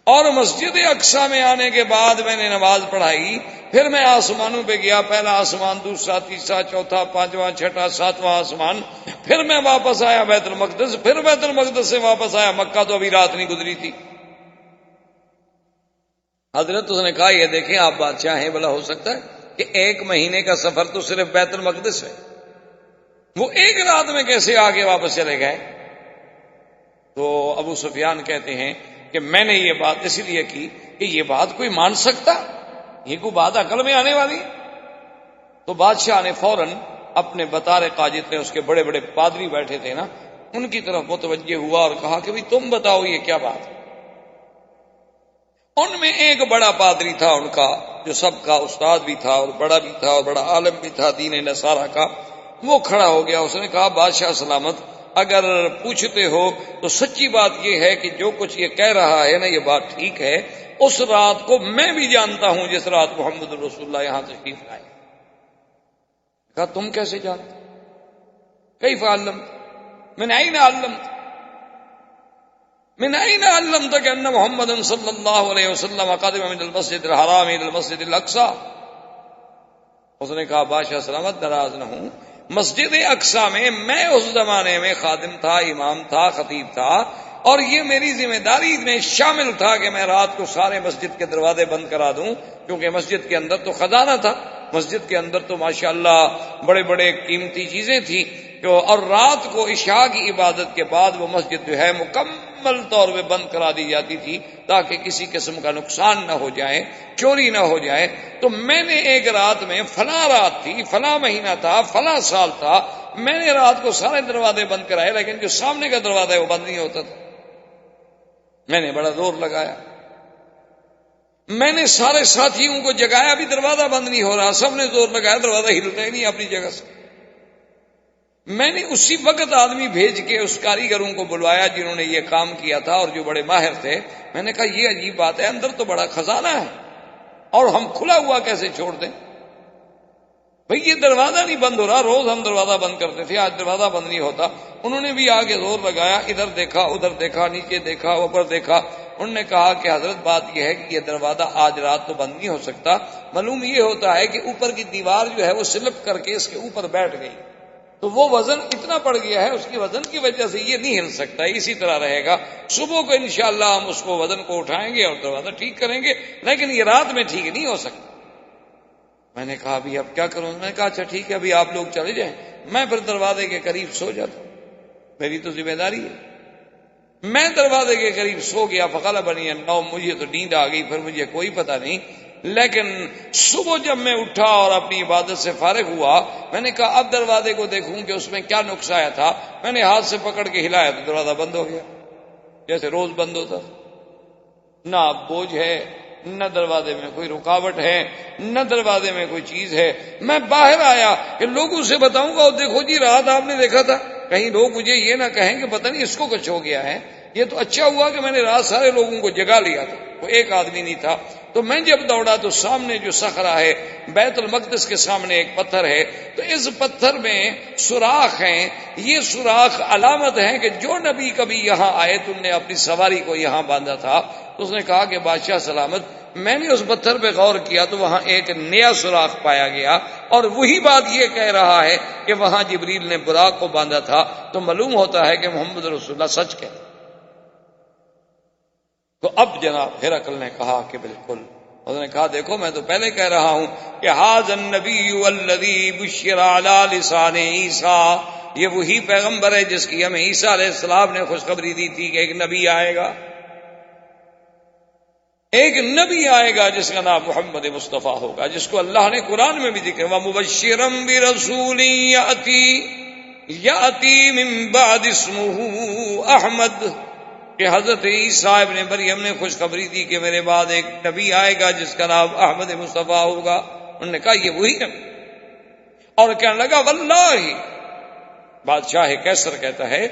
اور مسجد اقصی میں آنے کے بعد میں نے نماز پڑھائی، پھر میں آسمانوں پہ گیا، پہلا آسمان، دوسرا، تیسرا، چوتھا، پانچواں، چھٹا، ساتواں آسمان، پھر میں واپس آیا بیت المقدس، پھر بیت المقدس سے واپس آیا مکہ، تو ابھی رات نہیں گزری تھی۔ حضرت اس نے کہا یہ دیکھیں آپ بادشاہ ہیں، بھلا ہو سکتا ہے کہ ایک مہینے کا سفر تو صرف بیت المقدس ہے، وہ ایک رات میں کیسے آگے واپس چلے گئے؟ تو ابو سفیان کہتے ہیں کہ میں نے یہ بات اس لیے کی کہ یہ بات کوئی مان سکتا، یہ کوئی بات عقل میں آنے والی؟ تو بادشاہ نے فوراً اپنے بطارقہ جتنے اس کے بڑے بڑے پادری بیٹھے تھے نا، ان کی طرف متوجہ ہوا اور کہا کہ بھئی تم بتاؤ یہ کیا بات ہے؟ ان میں ایک بڑا پادری تھا ان کا، جو سب کا استاد بھی تھا اور بڑا بھی تھا اور بڑا عالم بھی تھا دین نصارہ کا۔ وہ کھڑا ہو گیا، اس نے کہا بادشاہ سلامت اگر پوچھتے ہو تو سچی بات یہ ہے کہ جو کچھ یہ کہہ رہا ہے نا یہ بات ٹھیک ہے، اس رات کو میں بھی جانتا ہوں جس رات محمد رسول اللہ یہاں تشریف لائے۔ کہا تم کیسے جانتے؟ کیف علمت؟ من این علمت؟ من این علمت کہ ان محمد صلی اللہ علیہ وسلم قادم من المسجد الحرام الى المسجد الاقصی؟ اس نے کہا بادشاہ سلامت ناراض نہ ہوں، مسجد اقصی میں اس زمانے میں خادم تھا، امام تھا، خطیب تھا، اور یہ میری ذمہ داری میں شامل تھا کہ میں رات کو سارے مسجد کے دروازے بند کرا دوں، کیونکہ مسجد کے اندر تو خزانہ تھا، مسجد کے اندر تو ماشاءاللہ بڑے بڑے قیمتی چیزیں تھیں، اور رات کو عشاء کی عبادت کے بعد وہ مسجد جو ہے مکمل طور پہ بند کرا دی جاتی تھی تاکہ کسی قسم کا نقصان نہ ہو جائے، چوری نہ ہو جائے۔ تو میں نے ایک رات میں، فلاں رات تھی، فلاں مہینہ تھا، فلاں سال تھا، میں نے رات کو سارے دروازے بند کرائے، لیکن جو سامنے کا دروازہ ہے وہ بند نہیں ہوتا تھا۔ میں نے بڑا زور لگایا، میں نے سارے ساتھیوں کو جگایا، بھی دروازہ بند نہیں ہو رہا، سب نے زور لگایا، دروازہ ہلتا ہی نہیں اپنی جگہ سے۔ میں نے اسی وقت آدمی بھیج کے اس کاریگروں کو بلوایا جنہوں نے یہ کام کیا تھا اور جو بڑے ماہر تھے۔ میں نے کہا یہ عجیب بات ہے، اندر تو بڑا خزانہ ہے اور ہم کھلا ہوا کیسے چھوڑ دیں؟ بھئی یہ دروازہ نہیں بند ہو رہا، روز ہم دروازہ بند کرتے تھے، آج دروازہ بند نہیں ہوتا۔ انہوں نے بھی آگے زور لگایا، ادھر دیکھا، ادھر دیکھا، نیچے دیکھا، اوپر دیکھا۔ انہوں نے کہا کہ حضرت بات یہ ہے کہ یہ دروازہ آج رات تو بند نہیں ہو سکتا، معلوم یہ ہوتا ہے کہ اوپر کی دیوار جو ہے وہ سلپ کر کے اس کے اوپر بیٹھ گئی، تو وہ وزن اتنا پڑ گیا ہے، اس کی وزن کی وجہ سے یہ نہیں ہل سکتا، اسی طرح رہے گا۔ صبح کو انشاءاللہ ہم اس کو وزن کو اٹھائیں گے اور دروازہ ٹھیک کریں گے، لیکن یہ رات میں ٹھیک نہیں ہو سکتا۔ میں نے کہا ابھی اب کیا کروں؟ میں نے کہا اچھا ٹھیک ہے، ابھی آپ لوگ چلے جائیں، میں پھر دروازے کے قریب سو جاتا ہوں، میری تو ذمہ داری ہے۔ میں دروازے کے قریب سو گیا، فغلبنی النوم، مجھے تو نیند آ گئی، پھر مجھے کوئی پتہ نہیں۔ لیکن صبح جب میں اٹھا اور اپنی عبادت سے فارغ ہوا، میں نے کہا اب دروازے کو دیکھوں کہ اس میں کیا نقص آیا تھا۔ میں نے ہاتھ سے پکڑ کے ہلایا تو دروازہ بند ہو گیا، جیسے روز بند ہوتا۔ نہ اب بوجھ ہے، نہ دروازے میں کوئی رکاوٹ ہے، نہ دروازے میں کوئی چیز ہے۔ میں باہر آیا کہ لوگوں سے بتاؤں گا، اور دیکھو جی رات آپ نے دیکھا تھا، کہیں لوگ مجھے یہ نہ کہیں کہ پتہ نہیں اس کو کچھ ہو گیا ہے۔ یہ تو اچھا ہوا کہ میں نے رات سارے لوگوں کو جگا لیا تھا، کوئی ایک آدمی نہیں تھا۔ تو میں جب دوڑا تو سامنے جو صخرہ ہے، بیت المقدس کے سامنے ایک پتھر ہے، تو اس پتھر میں سوراخ ہیں۔ یہ سوراخ علامت ہے کہ جو نبی کبھی یہاں آئے، تم نے اپنی سواری کو یہاں باندھا تھا۔ تو اس نے کہا کہ بادشاہ سلامت، میں نے اس پتھر پہ غور کیا تو وہاں ایک نیا سوراخ پایا گیا، اور وہی بات یہ کہہ رہا ہے کہ وہاں جبریل نے براق کو باندھا تھا۔ تو معلوم ہوتا ہے کہ محمد رسول اللہ سچ کہتے۔ تو اب جناب ہرقل نے کہا کہ بالکل، اس نے کہا دیکھو میں تو پہلے کہہ رہا ہوں کہ ھذا النبی الذی بشر علی لسان عیسیٰ، یہ وہی پیغمبر ہے جس کی ہمیں عیسیٰ علیہ السلام نے خوشخبری دی تھی کہ ایک نبی آئے گا، ایک نبی آئے گا جس کا نام محمد مصطفیٰ ہوگا، جس کو اللہ نے قرآن میں بھی ذکر وَمُبَشِّرًا بِرَسُولٍ یَأْتِی مِن بَعْدِ اسْمُهُ احمد، کہ حضرت عیسیٰ ابن مریم نے خوشخبری دی کہ میرے بعد ایک نبی آئے گا جس کا نام احمد مصطفیٰ ہوگا۔ انہوں نے کہا یہ وہی ہے، اور کہنے لگا واللہ، بادشاہ کیسر کہتا ہے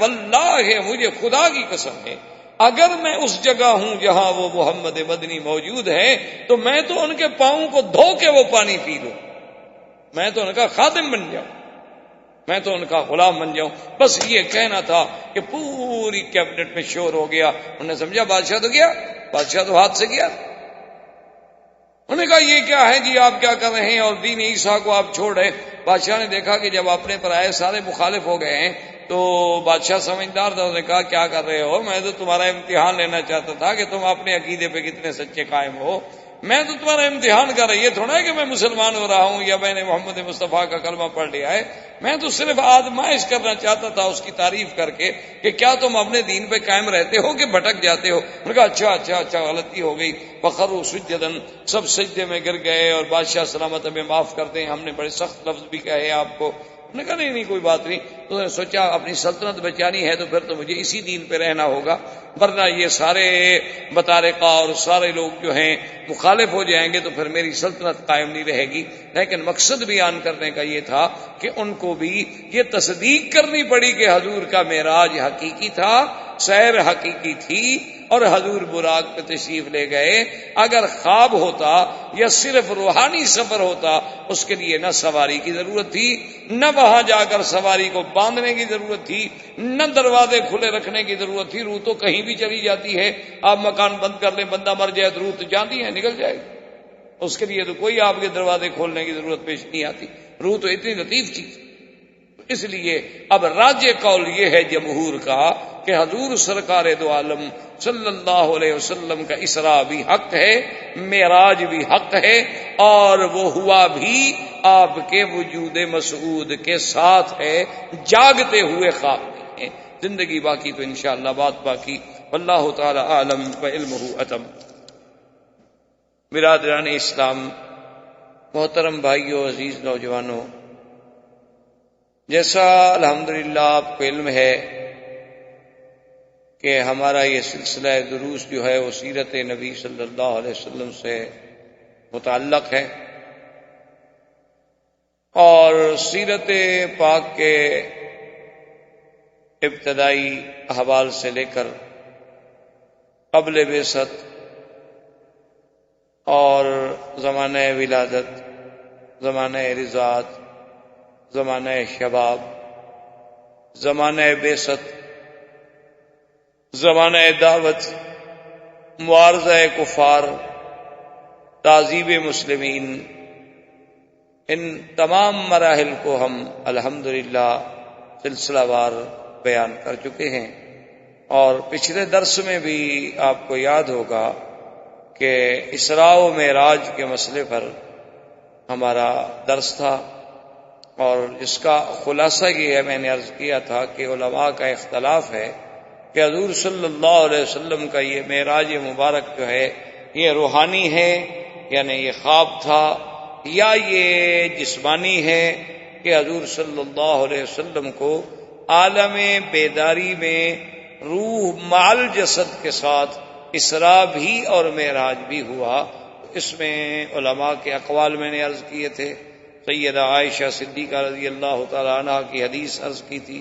واللہ مجھے خدا کی قسم ہے، اگر میں اس جگہ ہوں جہاں وہ محمد مدنی موجود ہے تو میں تو ان کے پاؤں کو دھو کے وہ پانی پی لوں، میں تو ان کا خادم بن جاؤں، میں تو ان کا غلام بن جاؤں۔ بس یہ کہنا تھا کہ پوری کیبنٹ میں شور ہو گیا۔ انہوں نے سمجھا بادشاہ تو گیا، بادشاہ تو ہاتھ سے گیا۔ انہوں نے کہا یہ کیا ہے جی، آپ کیا کر رہے ہیں اور دین عیسیٰ کو آپ چھوڑ رہے؟ بادشاہ نے دیکھا کہ جب اپنے پر آئے سارے مخالف ہو گئے ہیں تو بادشاہ سمجھدار تھا، انہوں نے کہا کیا کر رہے ہو؟ میں تو تمہارا امتحان لینا چاہتا تھا کہ تم اپنے عقیدے پہ کتنے سچے قائم ہو، میں تو تمہارا امتحان کر رہا، یہ تھوڑا ہے کہ میں مسلمان ہو رہا ہوں یا میں نے محمد مصطفیٰ کا کلمہ پڑھ لیا ہے، میں تو صرف آزمائش کرنا چاہتا تھا اس کی تعریف کر کے کہ کیا تم اپنے دین پہ قائم رہتے ہو کہ بھٹک جاتے ہو۔ انہوں نے کہا اچھا غلطی ہو گئی۔ وخروا سجدا، سب سجدے میں گر گئے، اور بادشاہ سلامت ہمیں معاف کر دیں، ہم نے بڑے سخت لفظ بھی کہے آپ کو۔ انہوں نے کہا نہیں کوئی بات نہیں۔ تو انہوں نے سوچا اپنی سلطنت بچانی ہے تو پھر تو مجھے اسی دین پہ رہنا ہوگا، ورنہ یہ سارے بطارقہ اور سارے لوگ جو ہیں مخالف ہو جائیں گے تو پھر میری سلطنت قائم نہیں رہے گی۔ لیکن مقصد بیان کرنے کا یہ تھا کہ ان کو بھی یہ تصدیق کرنی پڑی کہ حضور کا معراج حقیقی تھا، سیر حقیقی تھی، اور حضور براق پہ تشریف لے گئے۔ اگر خواب ہوتا یا صرف روحانی سفر ہوتا، اس کے لیے نہ سواری کی ضرورت تھی، نہ وہاں جا کر سواری کو باندھنے کی ضرورت تھی، نہ دروازے کھلے رکھنے کی ضرورت تھی۔ روح تو کہیں بھی چلی جاتی ہے، آپ مکان بند کر لیں، بندہ مر جائے تو روح تو جاتی ہے، نکل جائے گی، اس کے لیے تو کوئی آپ کے دروازے کھولنے کی ضرورت پیش نہیں آتی۔ روح تو اتنی لطیف چیز۔ اس لیے اب راجع قول یہ ہے جمہور کا کہ حضور سرکار دو عالم صلی اللہ علیہ وسلم کا اسراء بھی حق ہے، معراج بھی حق ہے، اور وہ ہوا بھی آپ کے وجود مسعود کے ساتھ ہے، جاگتے ہوئے خواب نہیں ہے۔ زندگی باقی تو انشاءاللہ بات باقی، واللہ تعالی عالم وعلمہ اتم۔ برادران اسلام، محترم بھائیوں، عزیز نوجوانوں، جیسا الحمدللہ آپ کو علم ہے کہ ہمارا یہ سلسلہ دروس جو ہے وہ سیرت نبی صلی اللہ علیہ وسلم سے متعلق ہے، اور سیرت پاک کے ابتدائی احوال سے لے کر قبل بعثت اور زمانہ ولادت، زمانہ رضاعت، زمانہ شباب، زمانہ بعثت، زمانہ دعوت، معارضہ کفار، تعذیب مسلمین، ان تمام مراحل کو ہم الحمدللہ سلسلہ وار بیان کر چکے ہیں، اور پچھلے درس میں بھی آپ کو یاد ہوگا کہ اسراء و معراج کے مسئلے پر ہمارا درس تھا، اور اس کا خلاصہ یہ ہے، میں نے عرض کیا تھا کہ علماء کا اختلاف ہے کہ حضور صلی اللہ علیہ وسلم کا یہ معراج مبارک جو ہے یہ روحانی ہے، یعنی یہ خواب تھا، یا یہ جسمانی ہے کہ حضور صلی اللہ علیہ وسلم کو عالم بیداری میں روح مع جسد کے ساتھ اسراء بھی اور معراج بھی ہوا۔ اس میں علماء کے اقوال میں نے عرض کیے تھے، سیدہ عائشہ صدیقہ رضی اللہ تعالیٰ عنہ کی حدیث عرض کی تھی،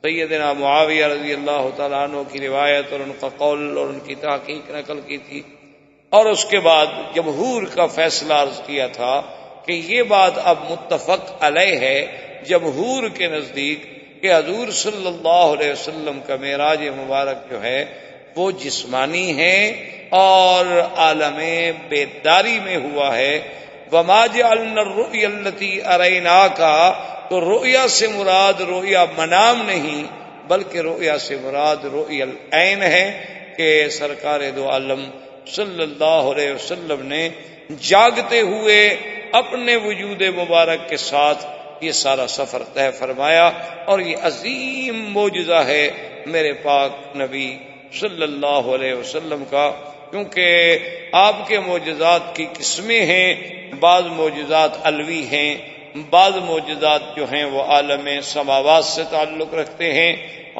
سیدنا معاویہ رضی اللہ تعالیٰ عنہ کی روایت اور ان کا قول اور ان کی تحقیق نقل کی تھی، اور اس کے بعد جمہور کا فیصلہ عرض کیا تھا کہ یہ بات اب متفق علیہ ہے جمہور کے نزدیک کہ حضور صلی اللہ علیہ وسلم کا معراج مبارک جو ہے وہ جسمانی ہے اور عالم بیداری میں ہوا ہے۔ وما جعلنا الرؤيا التي أريناك، تو رؤیا سے مراد رؤیا منام نہیں بلکہ رؤیا سے مراد رؤیا العین ہے کہ سرکار دو عالم صلی اللہ علیہ وسلم نے جاگتے ہوئے اپنے وجود مبارک کے ساتھ یہ سارا سفر طے فرمایا، اور یہ عظیم معجزہ ہے میرے پاک نبی صلی اللہ علیہ وسلم کا، کیونکہ آپ کے معجزات کی قسمیں ہیں، بعض معجزات علوی ہیں، بعض معجزات جو ہیں وہ عالم سماوات سے تعلق رکھتے ہیں،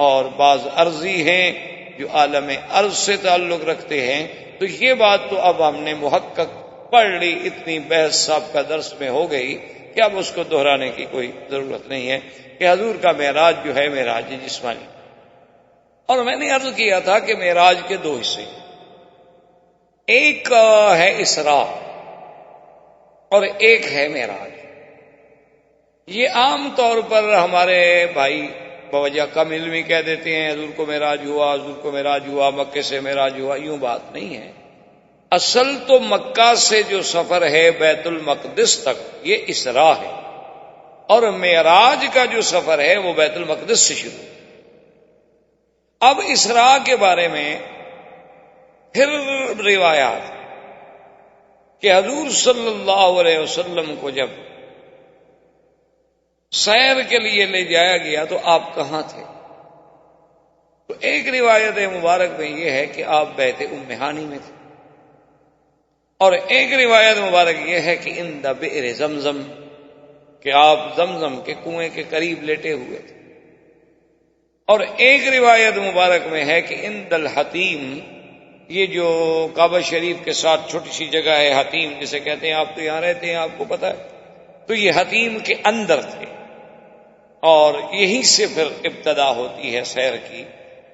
اور بعض عرضی ہیں جو عالم ارض سے تعلق رکھتے ہیں۔ تو یہ بات تو اب ہم نے محقق پڑھ لی، اتنی بحث صاحب کا درس میں ہو گئی کہ اب اس کو دہرانے کی کوئی ضرورت نہیں ہے کہ حضور کا معراج جو ہے معراج جسمانی۔ اور میں نے عرض کیا تھا کہ معراج کے دو حصے، ایک ہے اسراء اور ایک ہے معراج۔ یہ عام طور پر ہمارے بھائی بوجہ کم علمی کہہ دیتے ہیں حضور کو معراج ہوا، حضور کو معراج ہوا، مکے سے معراج ہوا، یوں بات نہیں ہے۔ اصل تو مکہ سے جو سفر ہے بیت المقدس تک یہ اسراء ہے، اور معراج کا جو سفر ہے وہ بیت المقدس سے شروع۔ اب اسراء کے بارے میں پھر روایات کہ حضور صلی اللہ علیہ وسلم کو جب سیر کے لیے لے جایا گیا تو آپ کہاں تھے؟ تو ایک روایت مبارک میں یہ ہے کہ آپ بیت ام ہانی میں تھے، اور ایک روایت مبارک یہ ہے کہ عند بئر زمزم، کہ آپ زمزم کے کنویں کے قریب لیٹے ہوئے تھے، اور ایک روایت مبارک میں ہے کہ عند الحتیم، یہ جو کعبہ شریف کے ساتھ چھوٹی سی جگہ ہے حتیم جسے کہتے ہیں، آپ تو یہاں رہتے ہیں آپ کو پتہ ہے، تو یہ حتیم کے اندر تھے، اور یہیں سے پھر ابتدا ہوتی ہے سیر کی۔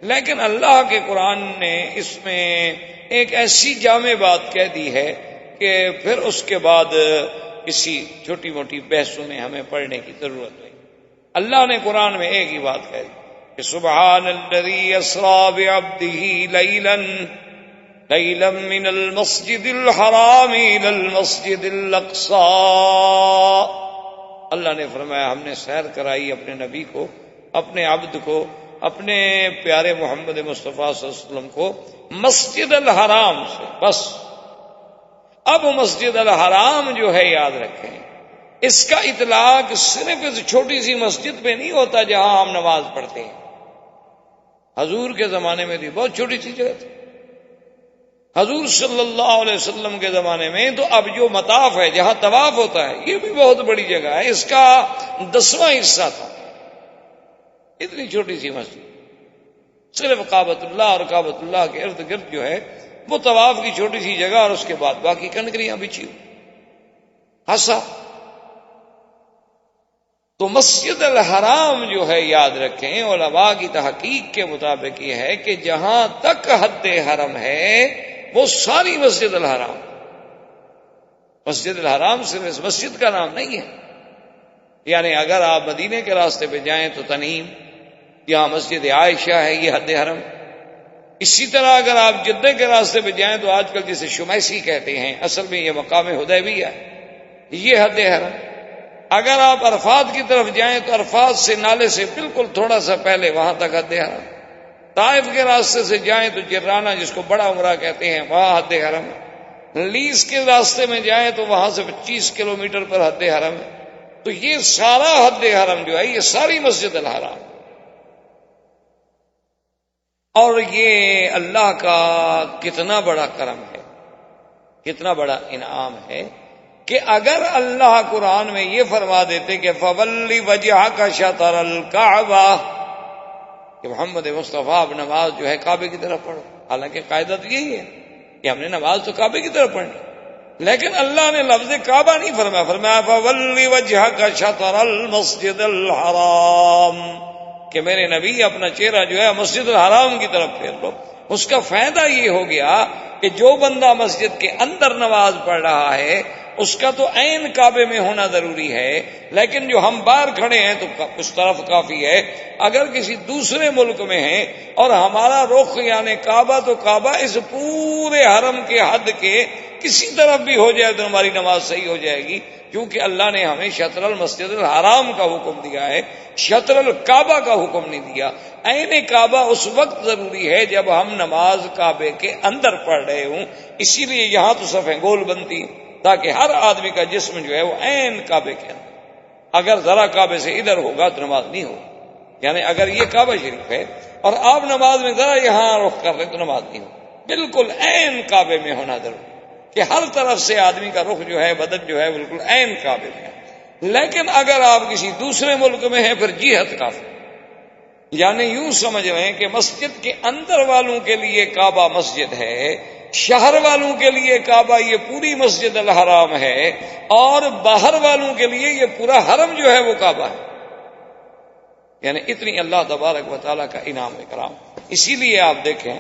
لیکن اللہ کے قرآن نے اس میں ایک ایسی جامع بات کہہ دی ہے کہ پھر اس کے بعد کسی چھوٹی موٹی بحثوں میں ہمیں پڑھنے کی ضرورت نہیں۔ اللہ نے قرآن میں ایک ہی بات کہہ دی کہ سبحان الذی اسریٰ بعبدہ لیلا من المسجد الحرام الی المسجد الاقصی۔ اللہ نے فرمایا ہم نے سیر کرائی اپنے نبی کو، اپنے عبد کو، اپنے پیارے محمد مصطفیٰ صلی اللہ علیہ وسلم کو مسجد الحرام سے۔ بس اب مسجد الحرام جو ہے یاد رکھیں، اس کا اطلاق صرف اس چھوٹی سی مسجد پہ نہیں ہوتا جہاں ہم نماز پڑھتے ہیں۔ حضور کے زمانے میں بھی بہت چھوٹی سی جگہ تھی، حضور صلی اللہ علیہ وسلم کے زمانے میں تو اب جو مطاف ہے جہاں طواف ہوتا ہے یہ بھی بہت بڑی جگہ ہے، اس کا 10واں حصہ تھا، اتنی چھوٹی سی مسجد، صرف کعبۃ اللہ اور کعبۃ اللہ کے ارد گرد جو ہے وہ طواف کی چھوٹی سی جگہ، اور اس کے بعد باقی کنکریاں بچھی ہوئی ہسا۔ تو مسجد الحرام جو ہے یاد رکھیں، علماء کی تحقیق کے مطابق یہ ہے کہ جہاں تک حد حرم ہے وہ ساری مسجد الحرام۔ مسجد الحرام صرف اس مسجد کا نام نہیں ہے، یعنی اگر آپ مدینے کے راستے پہ جائیں تو تنعیم، یہاں مسجد عائشہ ہے، یہ حد حرم۔ اسی طرح اگر آپ جدہ کے راستے پہ جائیں تو آج کل جسے شمیسی کہتے ہیں، اصل میں یہ مقام حدیبیہ ہے، یہ حد حرم۔ اگر آپ عرفات کی طرف جائیں تو عرفات سے نالے سے بالکل تھوڑا سا پہلے وہاں تک حد حرم. طائف کے راستے سے جائیں تو جرانہ جس کو بڑا عمرہ کہتے ہیں وہاں حد حرم ہے. لیس کے راستے میں جائیں تو وہاں سے 25 کلومیٹر پر حد حرم ہے. تو یہ سارا حد حرم جو ہے یہ ساری مسجد الحرام. اور یہ اللہ کا کتنا بڑا کرم ہے، کتنا بڑا انعام ہے کہ اگر اللہ قرآن میں یہ فرما دیتے کہ فَوَلِّ وَجْهَكَ شَطْرَ الْكَعْبَةِ کہ محمد مصطفیٰ اب نماز جو ہے کعبے کی طرف پڑھو. حالانکہ قاعدہ تو یہی ہے کہ ہم نے نماز تو کعبے کی طرف پڑھنی، لیکن اللہ نے لفظ کعبہ نہیں فرمایا، فرمایا فَوَلِّ وَجْهَكَ شَطْرَ الْمَسْجِدِ الْحَرَامِ کہ میرے نبی اپنا چہرہ جو ہے مسجد الحرام کی طرف پھیر لو. اس کا فائدہ یہ ہو گیا کہ جو بندہ مسجد کے اندر نماز پڑھ رہا ہے اس کا تو عین کعبے میں ہونا ضروری ہے، لیکن جو ہم باہر کھڑے ہیں تو اس طرف کافی ہے. اگر کسی دوسرے ملک میں ہیں اور ہمارا رخ یعنی کعبہ تو کعبہ اس پورے حرم کے حد کے کسی طرف بھی ہو جائے تو ہماری نماز صحیح ہو جائے گی، کیونکہ اللہ نے ہمیں شطر المسجد الحرام کا حکم دیا ہے، شطر الکعبہ کا حکم نہیں دیا. عین کعبہ اس وقت ضروری ہے جب ہم نماز کعبے کے اندر پڑھ رہے ہوں. اسی لیے یہاں تو صفیں گول بنتی تاکہ ہر آدمی کا جسم جو ہے وہ عین کعبے کے اندر. اگر ذرا کعبے سے ادھر ہوگا تو نماز نہیں ہوگی. یعنی اگر یہ کعبہ شریف ہے اور آپ نماز میں ذرا یہاں رخ کر رہے تو نماز نہیں ہوگی. بالکل عین کعبے میں ہونا ضروری کہ ہر طرف سے آدمی کا رخ جو ہے بدن جو ہے بالکل عین کعبے میں ہے. لیکن اگر آپ کسی دوسرے ملک میں ہیں پھر جہت کافی، یعنی یوں سمجھ رہے ہیں کہ مسجد کے اندر والوں کے لیے کعبہ مسجد ہے، شہر والوں کے لیے کعبہ یہ پوری مسجد الحرام ہے، اور باہر والوں کے لیے یہ پورا حرم جو ہے وہ کعبہ ہے. یعنی اتنی اللہ تبارک و تعالیٰ کا انعام اکرام. اسی لیے آپ دیکھیں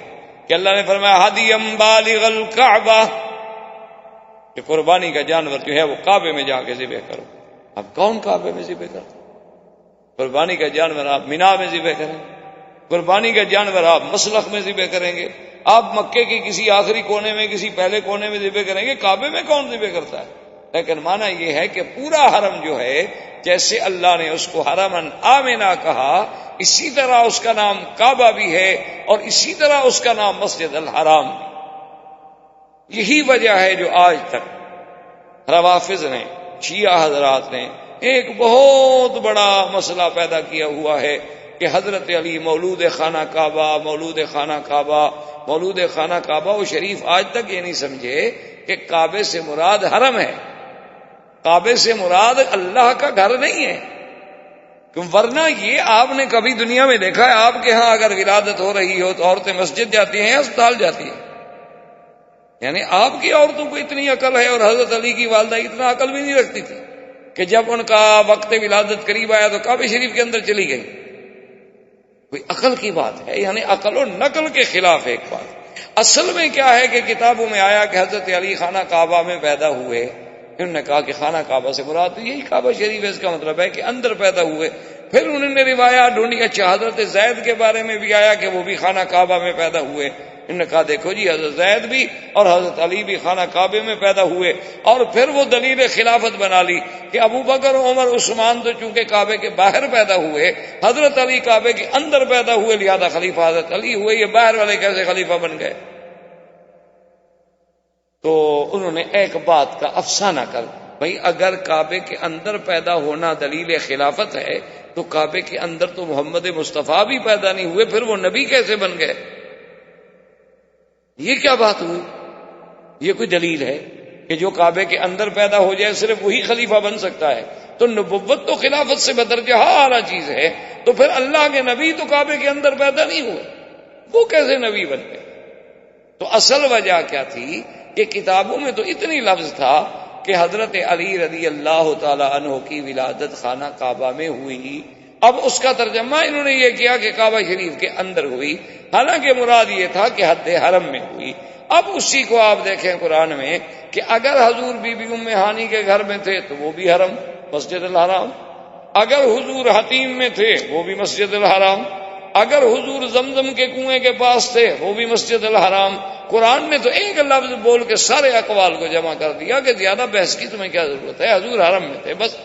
کہ اللہ نے فرمایا ہدیم بالغ الکعبہ کہ قربانی کا جانور جو ہے وہ کعبے میں جا کے ذبح کرو. اب کون کعبے میں ذبح کرو؟ قربانی کا جانور آپ مینا میں ذبح کریں، قربانی کا جانور آپ مسلخ میں ذبح کریں گے، آپ مکے کے کسی آخری کونے میں کسی پہلے کونے میں ذبح کریں گے. کعبے میں کون ذبح کرتا ہے؟ لیکن معنی یہ ہے کہ پورا حرم جو ہے جیسے اللہ نے اس کو حرمن آمنا کہا اسی طرح اس کا نام کعبہ بھی ہے اور اسی طرح اس کا نام مسجد الحرام. یہی وجہ ہے جو آج تک روافض نے شیعہ حضرات نے ایک بہت بڑا مسئلہ پیدا کیا ہوا ہے کہ حضرت علی مولود خانہ کعبہ، مولود خانہ کعبہ، مولود خانہ کعبہ. وہ شریف آج تک یہ نہیں سمجھے کہ کعبے سے مراد حرم ہے، کعبے سے مراد اللہ کا گھر نہیں ہے. ورنہ یہ آپ نے کبھی دنیا میں دیکھا ہے آپ کے ہاں اگر ولادت ہو رہی ہو تو عورتیں مسجد جاتی ہیں یا اسپتال جاتی ہیں؟ یعنی آپ کی عورتوں کو اتنی عقل ہے اور حضرت علی کی والدہ اتنا عقل بھی نہیں رکھتی تھی کہ جب ان کا وقت ولادت قریب آیا تو کعبے شریف کے اندر چلی گئی. کوئی عقل کی بات ہے؟ یعنی عقل و نقل کے خلاف ایک بات. اصل میں کیا ہے کہ کتابوں میں آیا کہ حضرت علی خانہ کعبہ میں پیدا ہوئے. انہوں نے کہا کہ خانہ کعبہ سے مراد یہی کعبہ شریف ہے، اس کا مطلب ہے کہ اندر پیدا ہوئے. پھر انہوں نے روایات ڈھونڈی، اچھا حضرت زید کے بارے میں بھی آیا کہ وہ بھی خانہ کعبہ میں پیدا ہوئے. انہوں نے کہا دیکھو جی حضرت زید بھی اور حضرت علی بھی خانہ کعبے میں پیدا ہوئے. اور پھر وہ دلیل خلافت بنا لی کہ ابو بکر عمر عثمان تو چونکہ کعبے کے باہر پیدا ہوئے، حضرت علی کعبے کے اندر پیدا ہوئے، لہذا خلیفہ حضرت علی ہوئے. یہ باہر والے کیسے خلیفہ بن گئے؟ تو انہوں نے ایک بات کا افسانہ کر بھائی اگر کعبے کے اندر پیدا ہونا دلیل خلافت ہے تو کعبے کے اندر تو محمد مصطفیٰ بھی پیدا نہیں ہوئے، پھر وہ نبی کیسے بن گئے؟ یہ کیا بات ہوئی؟ یہ کوئی دلیل ہے کہ جو کعبے کے اندر پیدا ہو جائے صرف وہی خلیفہ بن سکتا ہے؟ تو نبوت تو خلافت سے بدرجہ اعلیٰ چیز ہے. تو پھر اللہ کے نبی تو کعبے کے اندر پیدا نہیں ہوئے، وہ کیسے نبی بن گئے؟ تو اصل وجہ کیا تھی کہ کتابوں میں تو اتنی لفظ تھا کہ حضرت علی رضی اللہ تعالی عنہ کی ولادت خانہ کعبہ میں ہوئی. اب اس کا ترجمہ انہوں نے یہ کیا کہ کعبہ شریف کے اندر ہوئی، حالانکہ مراد یہ تھا کہ حد حرم میں ہوئی. اب اسی کو آپ دیکھیں قرآن میں کہ اگر حضور بی بی ام ہانی کے گھر میں تھے تو وہ بھی حرم مسجد الحرام، اگر حضور حتیم میں تھے وہ بھی مسجد الحرام، اگر حضور زمزم کے کنویں کے پاس تھے وہ بھی مسجد الحرام. قرآن نے تو ایک لفظ بول کے سارے اقوال کو جمع کر دیا کہ زیادہ بحث کی تمہیں کیا ضرورت ہے، حضور حرم میں تھے بس.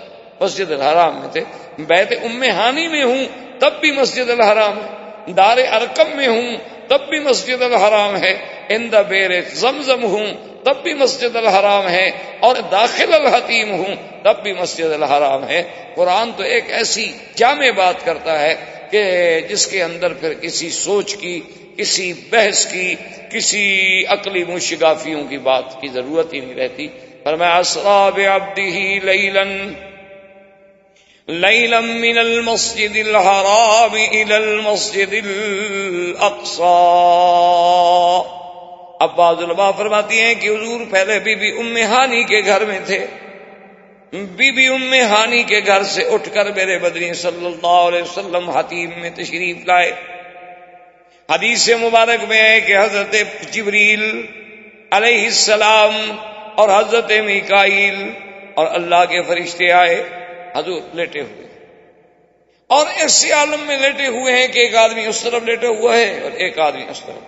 مسجد الحرام میں تھے، بیت ام ہانی میں ہوں تب بھی مسجد الحرام ہے، دار ارقم میں ہوں تب بھی مسجد الحرام ہے، عند بیر زمزم ہوں تب بھی مسجد الحرام ہے، اور داخل الحتیم ہوں تب بھی مسجد الحرام ہے۔ قرآن تو ایک ایسی جامع بات کرتا ہے کہ جس کے اندر پھر کسی سوچ کی، کسی بحث کی، کسی عقلی مشگافیوں کی بات کی ضرورت ہی نہیں رہتی۔ فرمایا اسرا بعبدہ لیلا من المسجد الحرام الى المسجد الاقصى۔ اب بعض علماء فرماتی ہیں کہ حضور پہلے بی بی ام ہانی کے گھر میں تھے، بی بی ام ہانی کے گھر سے اٹھ کر میرے بدری صلی اللہ علیہ وسلم حتیم میں تشریف لائے۔ حدیث مبارک میں ہے کہ حضرت جبریل علیہ السلام اور حضرت میکائیل اور اللہ کے فرشتے آئے، حضور لیٹے ہوئے، اور ایسے عالم میں لیٹے ہوئے ہیں کہ ایک آدمی اس طرف لیٹا ہوا ہے اور ایک آدمی اس طرف۔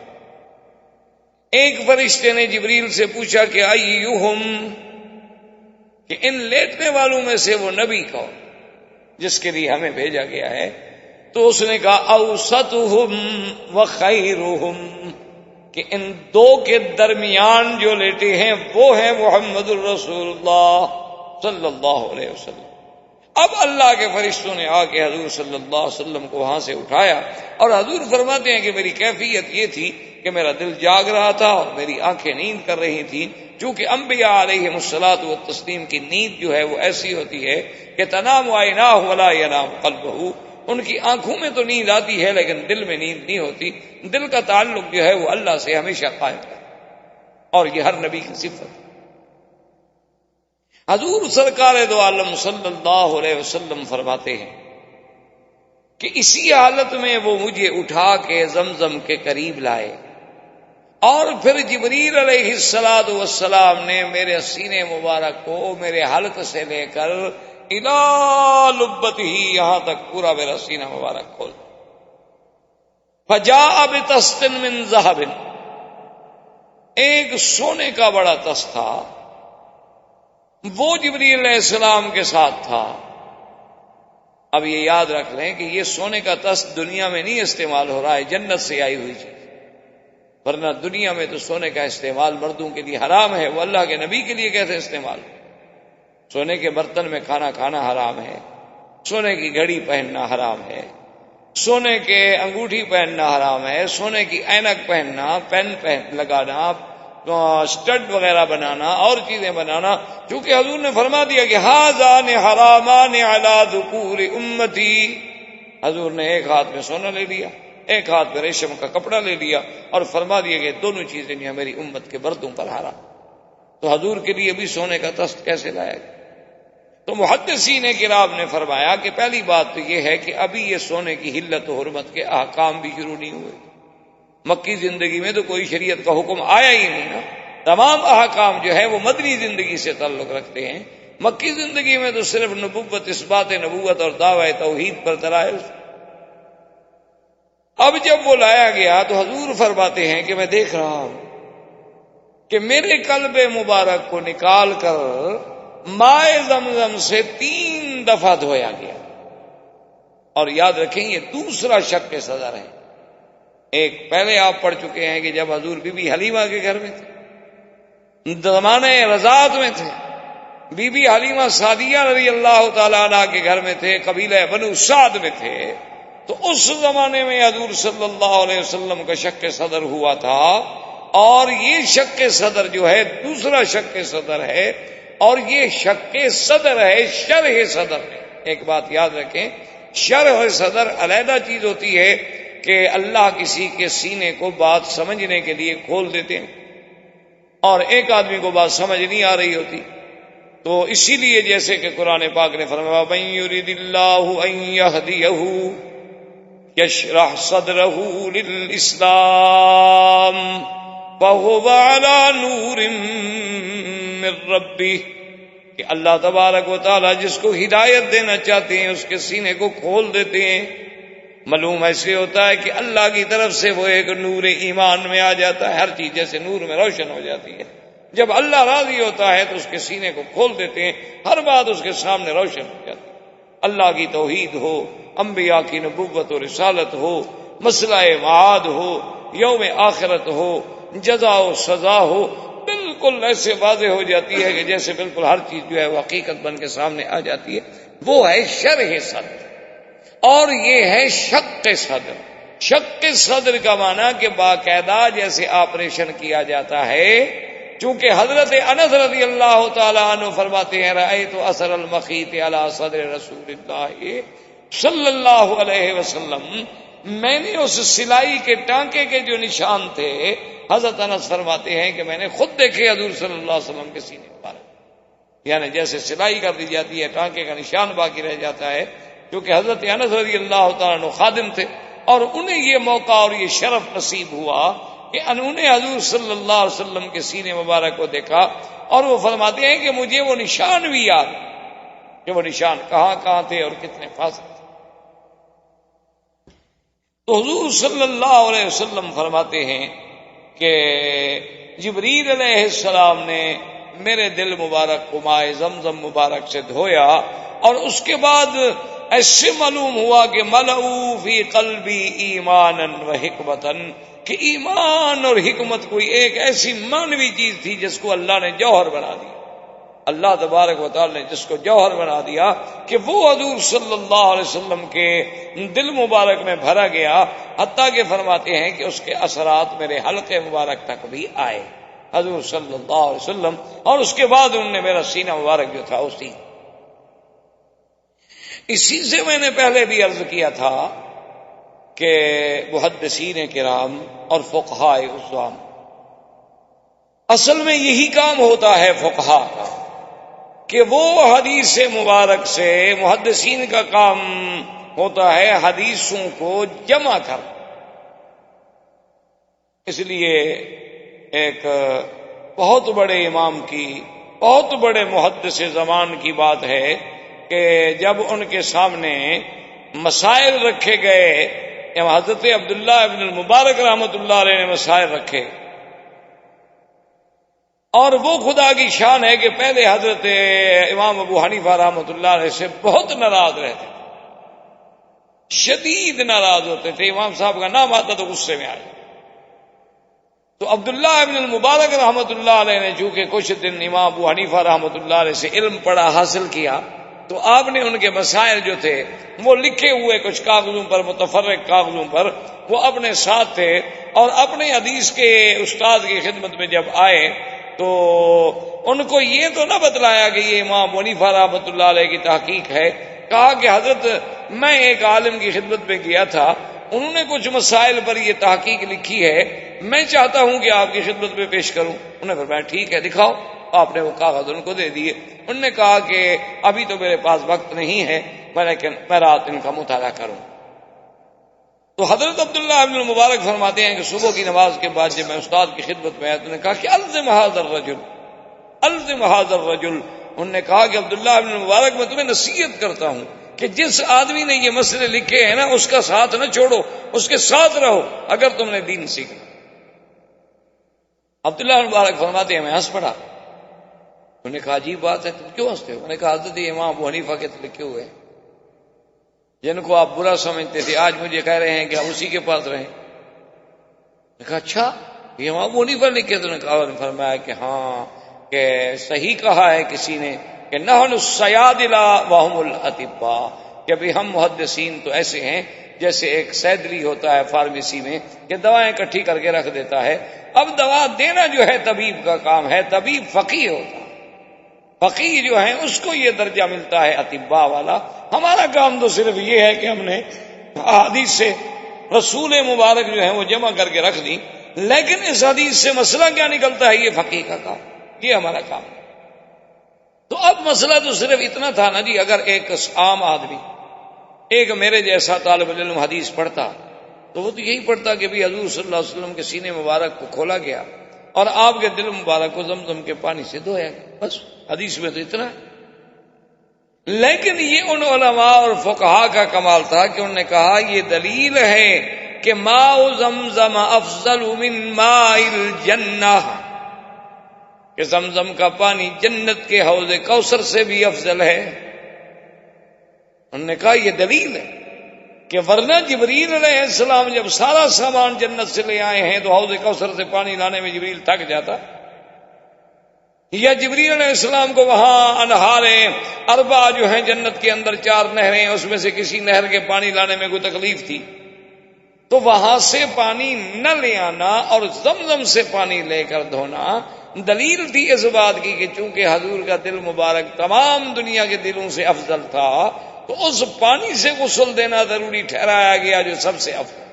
ایک فرشتے نے جبریل سے پوچھا کہ ایہم، کہ ان لیٹنے والوں میں سے وہ نبی کون جس کے لیے ہمیں بھیجا گیا ہے؟ تو اس نے کہا اوسطہم وخیرہم، کہ ان دو کے درمیان جو لیٹے ہیں وہ ہیں محمد الرسول اللہ صلی اللہ علیہ وسلم۔ اب اللہ کے فرشتوں نے آ کے حضور صلی اللہ علیہ وسلم کو وہاں سے اٹھایا، اور حضور فرماتے ہیں کہ میری کیفیت یہ تھی کہ میرا دل جاگ رہا تھا اور میری آنکھیں نیند کر رہی تھیں، چونکہ انبیاء علیہم الصلاۃ والتسلیم کی نیند جو ہے وہ ایسی ہوتی ہے کہ تنام عیناہ ولا ینام قلبہ، ان کی آنکھوں میں تو نیند آتی ہے لیکن دل میں نیند نہیں ہوتی، دل کا تعلق جو ہے وہ اللہ سے ہمیشہ قائم ہے، اور یہ ہر نبی کی صفت ہے۔ حضور سرکار دو عالم صلی اللہ علیہ وسلم فرماتے ہیں کہ اسی حالت میں وہ مجھے اٹھا کے زمزم کے قریب لائے، اور پھر جبریل علیہ الصلاۃ والسلام نے میرے سینے مبارک کو میرے حلق سے لے کر الی لبتہ، یہاں تک پورا میرا سینہ مبارک کھول، فجاء بطست من ذہب، ایک سونے کا بڑا تست تھا، وہ جبریل علیہ السلام کے ساتھ تھا۔ اب یہ یاد رکھ لیں کہ یہ سونے کا تست دنیا میں نہیں استعمال ہو رہا ہے، جنت سے آئی ہوئی چیز، ورنہ دنیا میں تو سونے کا استعمال مردوں کے لیے حرام ہے، وہ اللہ کے نبی کے لیے کیسے استعمال؟ سونے کے برتن میں کھانا کھانا حرام ہے، سونے کی گھڑی پہننا حرام ہے، سونے کے انگوٹھی پہننا حرام ہے، سونے کی اینک پہننا، پین لگانا، اسٹڈ وغیرہ بنانا اور چیزیں بنانا، چونکہ حضور نے فرما دیا کہ ھذان حرامان علی ذکور امتی، حضور نے ایک ہاتھ میں سونا لے لیا، ایک ہاتھ میں ریشم کا کپڑا لے لیا، اور فرما دیا کہ دونوں چیزیں نہیں میری امت کے بردوں پر حرام۔ تو حضور کے لیے بھی سونے کا تست کیسے لایا گیا؟ تو محدثین کرام نے فرمایا کہ پہلی بات تو یہ ہے کہ ابھی یہ سونے کی حلت و حرمت کے احکام بھی شروع نہیں ہوئے، مکی زندگی میں تو کوئی شریعت کا حکم آیا ہی نہیں نا، تمام احکام جو ہے وہ مدنی زندگی سے تعلق رکھتے ہیں، مکی زندگی میں تو صرف نبوت، اثبات نبوت اور دعوی توحید پر دلائل۔ اب جب وہ لایا گیا تو حضور فرماتے ہیں کہ میں دیکھ رہا ہوں کہ میرے قلب مبارک کو نکال کر مائے زمزم سے 3 دفعہ دھویا گیا، اور یاد رکھیں یہ دوسرا شق صدر ہے۔ ایک پہلے آپ پڑھ چکے ہیں کہ جب حضور بی بی حلیمہ کے گھر میں تھے، زمانے رضاعت میں تھے، بی بی حلیمہ سعدیہ رضی اللہ تعالیٰ عنہ کے گھر میں تھے، قبیلہ بنو سعد میں تھے، تو اس زمانے میں حضور صلی اللہ علیہ وسلم کا شق صدر ہوا تھا، اور یہ شق صدر جو ہے دوسرا شق صدر ہے، اور یہ شق صدر ہے، شرح صدر ہے۔ ایک بات یاد رکھیں، شرح صدر علیحدہ چیز ہوتی ہے کہ اللہ کسی کے سینے کو بات سمجھنے کے لیے کھول دیتے ہیں، اور ایک آدمی کو بات سمجھ نہیں آ رہی ہوتی، تو اسی لیے جیسے کہ قرآن پاک نے فرمایا من یرید اللہ ان یہدیہ یشرح صدرہ للاسلام فہو علی نور من ربہ، کہ اللہ تبارک و تعالی جس کو ہدایت دینا چاہتے ہیں اس کے سینے کو کھول دیتے ہیں۔ معلوم ایسے ہوتا ہے کہ اللہ کی طرف سے وہ ایک نور ایمان میں آ جاتا ہے، ہر چیز جیسے نور میں روشن ہو جاتی ہے، جب اللہ راضی ہوتا ہے تو اس کے سینے کو کھول دیتے ہیں، ہر بات اس کے سامنے روشن ہو جاتی ہے۔ اللہ کی توحید ہو، انبیاء کی نبوت و رسالت ہو، مسئلہ معاد ہو، یوم آخرت ہو، جزا و سزا ہو، بالکل ایسے واضح ہو جاتی ہے کہ جیسے بالکل ہر چیز جو ہے وہ حقیقت بن کے سامنے آ جاتی ہے۔ وہ ہے شرح صدر، اور یہ ہے شق صدر۔ شق صدر کا معنی کہ باقاعدہ جیسے آپریشن کیا جاتا ہے، چونکہ حضرت انس رضی اللہ تعالیٰ عنہ فرماتے ہیں رأیت اثر المخیط علی صدر رسول اللہ صلی اللہ علیہ وسلم، میں نے اس سلائی کے ٹانکے کے جو نشان تھے، حضرت انس فرماتے ہیں کہ میں نے خود دیکھے حضور صلی اللہ علیہ وسلم کے سینے مبارک، یعنی جیسے سلائی کر دی جاتی ہے ٹانکے کا نشان باقی رہ جاتا ہے، کیونکہ حضرت انس رضی اللہ تعالیٰ عنہ خادم تھے اور انہیں یہ موقع اور یہ شرف نصیب ہوا کہ انہوں نے حضور صلی اللہ علیہ وسلم کے سینے مبارک کو دیکھا، اور وہ فرماتے ہیں کہ مجھے وہ نشان بھی یاد کہ وہ نشان کہاں کہاں تھے اور کتنے فاصلے تھے۔ تو حضور صلی اللہ علیہ وسلم فرماتے ہیں کہ جبریل علیہ السلام نے میرے دل مبارک کو مائے زمزم مبارک سے دھویا، اور اس کے بعد ایسے معلوم ہوا کہ ملؤ فی قلبی ایمانا و حکمتا، کہ ایمان اور حکمت کوئی ایک ایسی مانوی چیز تھی جس کو اللہ نے جوہر بنا دیا، اللہ تبارک و تعالی نے جس کو جوہر بنا دیا کہ وہ حضور صلی اللہ علیہ وسلم کے دل مبارک میں بھرا گیا، حتیٰ کہ فرماتے ہیں کہ اس کے اثرات میرے حلقے مبارک تک بھی آئے حضور صلی اللہ علیہ وسلم، اور اس کے بعد انہوں نے میرا سینہ مبارک جو تھا اسی سے میں نے پہلے بھی عرض کیا تھا کہ محدثین کرام اور فقہاء عظام، اصل میں یہی کام ہوتا ہے فقہاء کا کہ وہ حدیث مبارک سے، محدثین کا کام ہوتا ہے حدیثوں کو جمع کر۔ اس لیے ایک بہت بڑے امام کی، بہت بڑے محدث زمان کی بات ہے کہ جب ان کے سامنے مسائل رکھے گئے، حضرت عبداللہ ابن المبارک رحمۃ اللہ علیہ نے مسائل رکھے، اور وہ خدا کی شان ہے کہ پہلے حضرت امام ابو حنیفہ رحمۃ اللہ علیہ سے بہت ناراض رہتے تھے، شدید ناراض ہوتے تھے، امام صاحب کا نام آتا تو غصے میں آ جاتے۔ تو عبداللہ ابن المبارک رحمۃ اللہ علیہ نے چونکہ کچھ دن امام ابو حنیفہ رحمۃ اللہ علیہ سے علم پڑھا، حاصل کیا، تو آپ نے ان کے مسائل جو تھے وہ لکھے ہوئے کچھ کاغذوں پر، متفرق کاغذوں پر، وہ اپنے ساتھ تھے، اور اپنے حدیث کے استاد کی خدمت میں جب آئے تو ان کو یہ تو نہ بتلایا کہ یہ امام حنیفہ رحمۃ اللہ علیہ کی تحقیق ہے، کہا کہ حضرت میں ایک عالم کی خدمت میں گیا تھا، انہوں نے کچھ مسائل پر یہ تحقیق لکھی ہے، میں چاہتا ہوں کہ آپ کی خدمت میں پیش کروں۔ انہوں نے فرمایا ٹھیک ہے دکھاؤ۔ آپ نے وہ کاغذ ان کو دے دیے۔ انہوں نے کہا کہ ابھی تو میرے پاس وقت نہیں ہے، لیکن میں رات ان کا مطالعہ کروں۔ تو حضرت عبداللہ ابن المبارک فرماتے ہیں کہ صبح کی نماز کے بعد جب میں استاد کی خدمت میں آیا تو نے کہا کہ الزم هذا الرجل، الزم هذا الرجل۔ انہوں نے کہا کہ عبداللہ ابن المبارک میں تمہیں نصیحت کرتا ہوں کہ جس آدمی نے یہ مسئلے لکھے ہیں نا، اس کا ساتھ نہ چھوڑو، اس کے ساتھ رہو اگر تم نے دین سیکھنا۔ عبداللہ المبارک فرماتے ہیں میں ہنس پڑا۔ انہوں نے کہا عجیب بات ہے، تم کیوں ہنستے ہو؟ میں نے کہا حضرت امام ابو حنیفہ کے تو لکھے ہوئے ہیں جن کو آپ برا سمجھتے تھے، آج مجھے کہہ رہے ہیں کہ آپ اسی کے پاس رہیں۔ میں نے کہا اچھا یہ امام ابو حنیفہ لکھے؟ تو نے کہا، فرمایا کہ ہاں، کہ صحیح کہا ہے کسی نے کہ نحن الصیادلہ وہم الاطباء، کہ بھی ہم محدثین تو ایسے ہیں جیسے ایک صیدلی ہوتا ہے فارمیسی میں کہ دوائیں اکٹھی کر کے رکھ دیتا ہے۔ اب دوا دینا جو ہے طبیب کا کام ہے، طبیب فقیہ ہوتا ہے، فقیہ جو ہے اس کو یہ درجہ ملتا ہے اطباء والا۔ ہمارا کام تو صرف یہ ہے کہ ہم نے حدیث سے رسول مبارک جو ہے وہ جمع کر کے رکھ دی، لیکن اس حدیث سے مسئلہ کیا نکلتا ہے یہ فقیہ کا کام، یہ ہمارا کام۔ تو اب مسئلہ تو صرف اتنا تھا نا جی، اگر ایک عام آدمی، ایک میرے جیسا طالب علم حدیث پڑھتا تو وہ تو یہی پڑھتا کہ بھی حضور صلی اللہ علیہ وسلم کے سینے مبارک کو کھولا گیا اور آپ کے دل مبارک کو زمزم کے پانی سے دھویا گیا، بس حدیث میں تو اتنا ہے۔ لیکن یہ ان علماء اور فقہاء کا کمال تھا کہ انہوں نے کہا یہ دلیل ہے کہ ماء زمزم افضل من ماء الجنہ، کہ زمزم کا پانی جنت کے حوض کوثر سے بھی افضل ہے؟ انہوں نے کہا یہ دلیل ہے کہ ورنہ جبریل علیہ السلام جب سارا سامان جنت سے لے آئے ہیں تو حوض کوثر سے پانی لانے میں جبریل تھک جاتا، یا جبریل علیہ السلام کو وہاں انہاریں اربع جو ہیں جنت کے اندر 4 نہریں، اس میں سے کسی نہر کے پانی لانے میں کوئی تکلیف تھی تو وہاں سے پانی نہ لے آنا اور زمزم سے پانی لے کر دھونا دلیل تھی اس بات کی کہ چونکہ حضور کا دل مبارک تمام دنیا کے دلوں سے افضل تھا تو اس پانی سے غسل دینا ضروری ٹھہرایا گیا جو سب سے افضل۔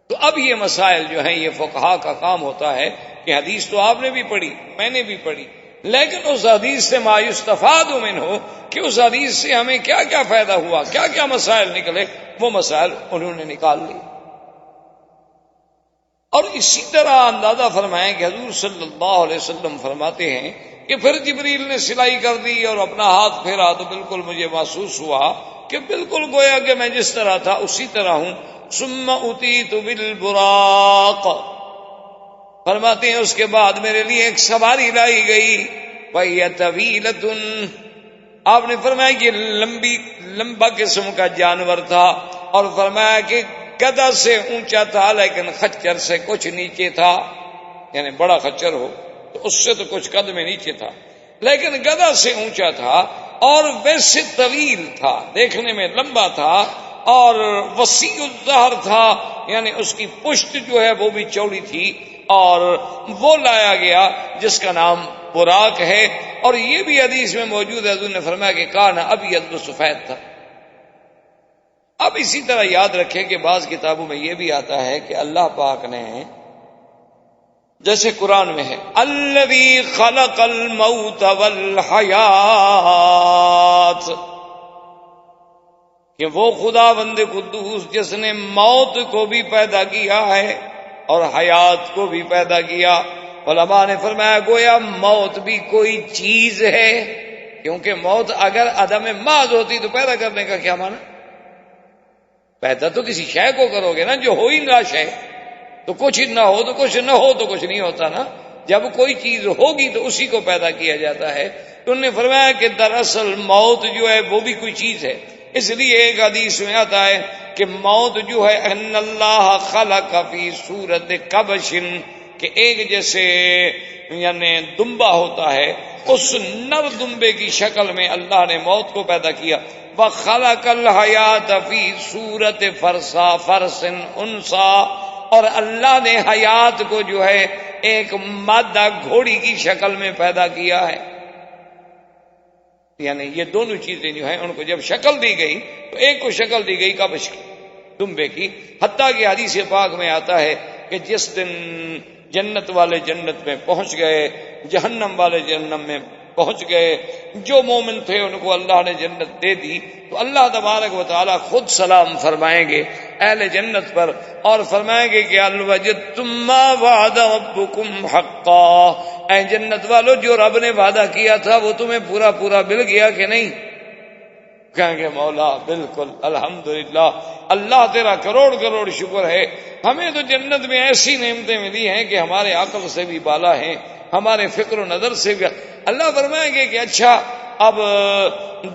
تو اب یہ مسائل جو ہیں یہ فقہا کا کام ہوتا ہے کہ حدیث تو آپ نے بھی پڑھی، میں نے بھی پڑھی، لیکن اس حدیث سے ما یستفاد منہ کہ اس حدیث سے ہمیں کیا کیا فائدہ ہوا، کیا کیا مسائل نکلے، وہ مسائل انہوں نے نکال لی۔ اور اسی طرح اندازہ فرمائیں کہ حضور صلی اللہ علیہ وسلم فرماتے ہیں کہ پھر جبریل نے سلائی کر دی اور اپنا ہاتھ پھیرا تو بالکل مجھے محسوس ہوا کہ بالکل گویا کہ میں جس طرح تھا اسی طرح ہوں۔ ثم اتیت بالبراق، فرماتے ہیں اس کے بعد میرے لیے ایک سواری لائی گئی، وَهِيَ طَوِيلَةٌ، آپ نے فرمایا کہ لمبا قسم کا جانور تھا، اور فرمایا کہ گدھا سے اونچا تھا لیکن خچر سے کچھ نیچے تھا، یعنی بڑا خچر ہو تو اس سے تو کچھ قد میں نیچے تھا، لیکن گدھا سے اونچا تھا اور ویسے طویل تھا، دیکھنے میں لمبا تھا اور وسیع الظہر تھا، یعنی اس کی پشت جو ہے وہ بھی چوڑی تھی، اور وہ لایا گیا جس کا نام براق ہے۔ اور یہ بھی حدیث میں موجود ہے، حضور نے فرمایا کہ کان ابیض سفید تھا۔ اب اسی طرح یاد رکھیں کہ بعض کتابوں میں یہ بھی آتا ہے کہ اللہ پاک نے جیسے قرآن میں ہے الذی خلق الموت والحیات، کہ وہ خداوند قدوس جس نے موت کو بھی پیدا کیا ہے اور حیات کو بھی پیدا کیا۔ علماء نے فرمایا گویا موت بھی کوئی چیز ہے، کیونکہ موت اگر عدم محض ہوتی تو پیدا کرنے کا کیا معنی؟ پیدا تو کسی شے کو کرو گے نا جو ہو ہی نہ شے، تو کچھ نہ ہو تو کچھ نہ ہو تو کچھ نہیں ہوتا نا، جب کوئی چیز ہوگی تو اسی کو پیدا کیا جاتا ہے۔ تو انہوں نے فرمایا کہ دراصل موت جو ہے وہ بھی کوئی چیز ہے، اس لیے ایک حدیث میں آتا ہے کہ موت جو ہے ان اللہ خلق فی صورت کبش، کہ ایک جیسے یعنی دمبا ہوتا ہے اس نر دمبے کی شکل میں اللہ نے موت کو پیدا کیا۔ وَخَلَقَ الْحَيَاةَ فِي صُورَةِ فَرْسٍ أُنْثَىٰ، اور اللہ نے حیات کو جو ہے ایک مادہ گھوڑی کی شکل میں پیدا کیا ہے۔ یعنی یہ دونوں چیزیں جو ہیں ان کو جب شکل دی گئی تو ایک کو شکل دی گئی کبش کی، دمبے کی، حتیٰ کہ حدیث پاک میں آتا ہے کہ جس دن جنت والے جنت میں پہنچ گئے، جہنم والے جہنم میں پہنچ گئے، جو مومن تھے ان کو اللہ نے جنت دے دی، تو اللہ تبارک و تعالی خود سلام فرمائیں گے اہل جنت پر اور فرمائیں گے کہ هل وجدتم ما وعد ربکم حقا، اے جنت والو جو رب نے وعدہ کیا تھا وہ تمہیں پورا پورا مل گیا کہ نہیں؟ کہیں گے مولا بالکل الحمدللہ، اللہ تیرا کروڑ کروڑ شکر ہے، ہمیں تو جنت میں ایسی نعمتیں ملی ہیں کہ ہمارے عقل سے بھی بالا ہیں، ہمارے فکر و نظر سے بھی۔ اللہ فرمائیں گے کہ اچھا اب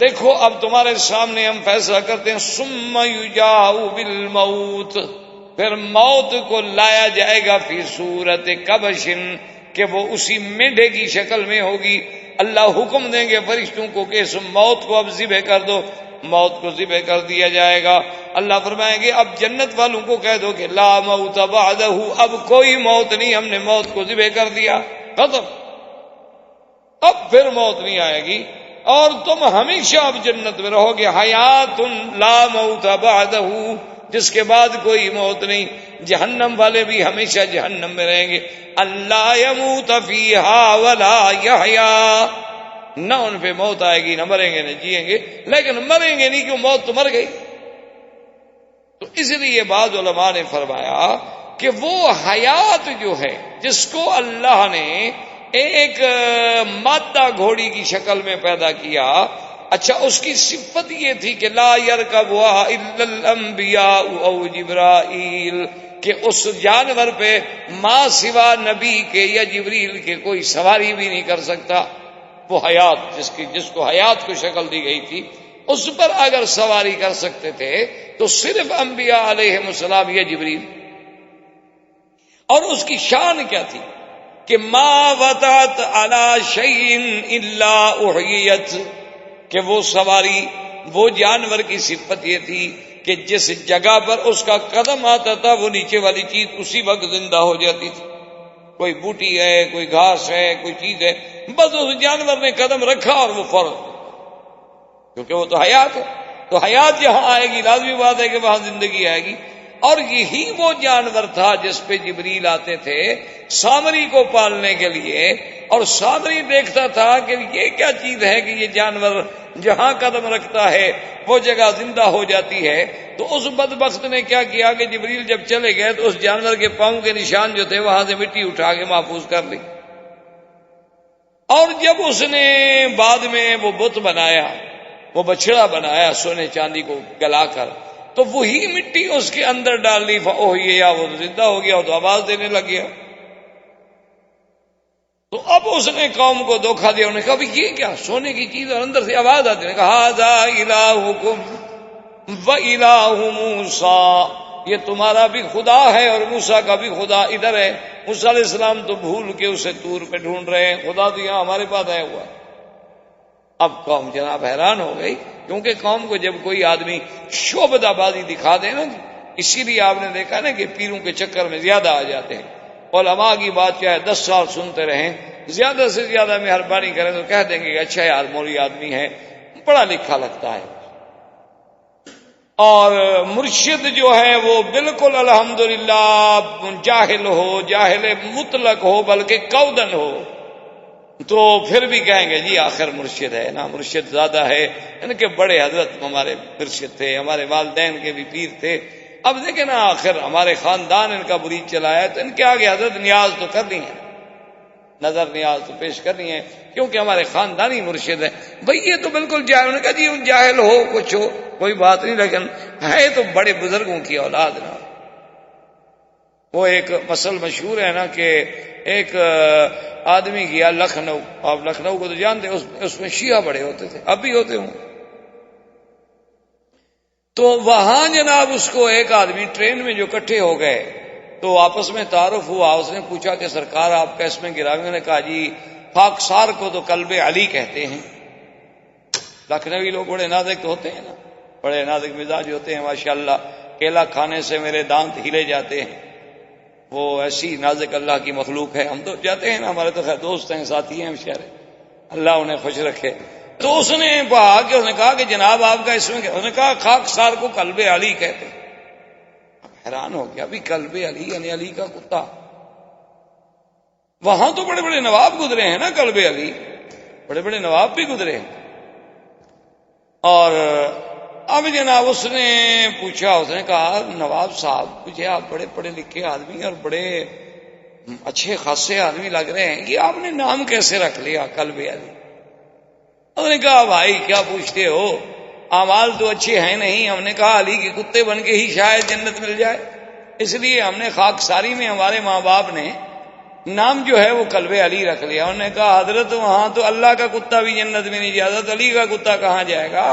دیکھو اب تمہارے سامنے ہم فیصلہ کرتے ہیں، ثم یجاء بالموت، پھر موت کو لایا جائے گا فی صورت کبش، کہ وہ اسی مینڈے کی شکل میں ہوگی۔ اللہ حکم دیں گے فرشتوں کو کہ اس موت کو اب ذبح کر دو، موت کو ذبح کر دیا جائے گا۔ اللہ فرمائیں گے اب جنت والوں کو کہہ دو کہ لا موت بعدہ، اب کوئی موت نہیں، ہم نے موت کو ذبح کر دیا، ختم، اب پھر موت نہیں آئے گی اور تم ہمیشہ اب جنت میں رہو گے، حیات لا موت بعدہ، جس کے بعد کوئی موت نہیں۔ جہنم والے بھی ہمیشہ جہنم میں رہیں گے، اللہ یموت فیہا ولا یحیا، نہ ان پہ موت آئے گی، نہ مریں گے نہ جیئیں گے، لیکن مریں گے نہیں، کیوں موت تو مر گئی۔ تو اس لیے بعض علماء نے فرمایا کہ وہ حیات جو ہے جس کو اللہ نے ایک مادہ گھوڑی کی شکل میں پیدا کیا، اچھا اس کی صفت یہ تھی کہ لا یرکبها الا الانبیاء او جبرائیل، کہ اس جانور پہ ما سوا نبی کے یا جبریل کے کوئی سواری بھی نہیں کر سکتا. وہ حیات جس کو حیات کو شکل دی گئی تھی اس پر اگر سواری کر سکتے تھے تو صرف انبیاء علیہ السلام یا جبریل. اور اس کی شان کیا تھی کہ ما وطأت علی شیء الا احییت، کہ وہ سواری، وہ جانور کی صفت یہ تھی کہ جس جگہ پر اس کا قدم آتا تھا وہ نیچے والی چیز اسی وقت زندہ ہو جاتی تھی. کوئی بوٹی ہے، کوئی گھاس ہے، کوئی چیز ہے، بس اس جانور نے قدم رکھا اور وہ فوراً، کیونکہ وہ تو حیات ہے. تو حیات جہاں آئے گی لازمی بات ہے کہ وہاں زندگی آئے گی. اور یہی وہ جانور تھا جس پہ جبریل آتے تھے سامری کو پالنے کے لیے، اور سامری دیکھتا تھا کہ یہ کیا چیز ہے کہ یہ جانور جہاں قدم رکھتا ہے وہ جگہ زندہ ہو جاتی ہے. تو اس بدبخت نے کیا کیا کہ جبریل جب چلے گئے تو اس جانور کے پاؤں کے نشان جو تھے وہاں سے مٹی اٹھا کے محفوظ کر لی. اور جب اس نے بعد میں وہ بت بنایا، وہ بچڑا بنایا سونے چاندی کو گلا کر، تو وہی مٹی اس کے اندر ڈال لی، یا وہ زندہ ہو گیا، تو آواز دینے لگ گیا. تو اب اس نے قوم کو دھوکہ دیا. انہوں نے کہا یہ کیا سونے کی چیز اور اندر سے آواز آتی ہے. کہا ذا الہکم و الہ موسیٰ، یہ تمہارا بھی خدا ہے اور موسیٰ کا بھی خدا ادھر ہے. موسیٰ علیہ السلام تو بھول کے اسے طور پہ ڈھونڈ رہے ہیں، خدا تو یہاں ہمارے پاس آیا ہوا ہے. اب قوم جناب حیران ہو گئی، کیونکہ قوم کو جب کوئی آدمی شعبدہ بازی دکھا دے نا، اسی لیے آپ نے دیکھا نا کہ پیروں کے چکر میں زیادہ آ جاتے ہیں. علماء کی بات چاہے 10 سال سنتے رہیں، زیادہ سے زیادہ مہربانی کریں تو کہہ دیں گے کہ اچھا یار مولوی آدمی ہے، پڑھا لکھا لگتا ہے. اور مرشد جو ہے وہ بالکل الحمدللہ جاہل ہو، جاہل مطلق ہو، بلکہ کودن ہو، تو پھر بھی کہیں گے جی آخر مرشد ہے نا، مرشد زیادہ ہے. ان کے بڑے حضرت ہمارے مرشد تھے، ہمارے والدین کے بھی پیر تھے. اب دیکھیں نا آخر ہمارے خاندان ان کا برید چلایا تو ان کے آگے حضرت نیاز تو کرنی ہے، نظر نیاز تو پیش کرنی ہے، کیونکہ ہمارے خاندانی مرشد ہے. بھئی یہ تو بالکل جاہل. انہوں نے کہا جی جاہل ہو کچھ ہو کوئی بات نہیں، لیکن ہے تو بڑے بزرگوں کی اولاد نا. وہ ایک مسئلہ مشہور ہے نا کہ ایک آدمی گیا لکھنؤ. آپ لکھنؤ کو تو جانتے ہیں، اس میں شیعہ بڑے ہوتے تھے، اب بھی ہوتے ہوں. تو وہاں جناب اس کو ایک آدمی ٹرین میں جو اکٹھے ہو گئے تو آپس میں تعارف ہوا. اس نے پوچھا کہ سرکار آپ کا اس میں گرامی؟ نے کہا جی خاکسار کو تو قلب علی کہتے ہیں. لکھنوی لوگ بڑے نازک ہوتے ہیں نا، بڑے نازک مزاج ہوتے ہیں ماشاءاللہ. کیلا کھانے سے میرے دانت ہلے جاتے ہیں، وہ ایسی نازک اللہ کی مخلوق ہے. ہم تو جاتے ہیں نا، ہمارے تو خیر دوست ہیں، ساتھی ہیں بیچارے، اللہ انہیں خوش رکھے. تو اس نے کہا کہ جناب آپ کا اس میں کیا؟ اس نے کہا خاکسار کو قلب علی کہتے ہیں. حیران ہو گیا، ابھی قلب علی یعنی علی کا کتا. وہاں تو بڑے بڑے نواب گزرے ہیں نا، قلب علی بڑے بڑے نواب بھی گزرے ہیں. اور اب جناب اس نے پوچھا، اس نے کہا نواب صاحب مجھے آپ بڑے پڑھے لکھے آدمی اور بڑے اچھے خاصے آدمی لگ رہے ہیں، یہ آپ نے نام کیسے رکھ لیا قلب علی؟ اس نے کہا بھائی کیا پوچھتے ہو، اعمال تو اچھے ہیں نہیں. ہم نے کہا علی کے کتے بن کے ہی شاید جنت مل جائے، اس لیے ہم نے خاکساری میں ہمارے ماں باپ نے نام جو ہے وہ قلب علی رکھ لیا. انہوں نے کہا حضرت وہاں تو اللہ کا کتا بھی جنت میں نہیں جاتا، تو علی کا کتا کہاں جائے گا؟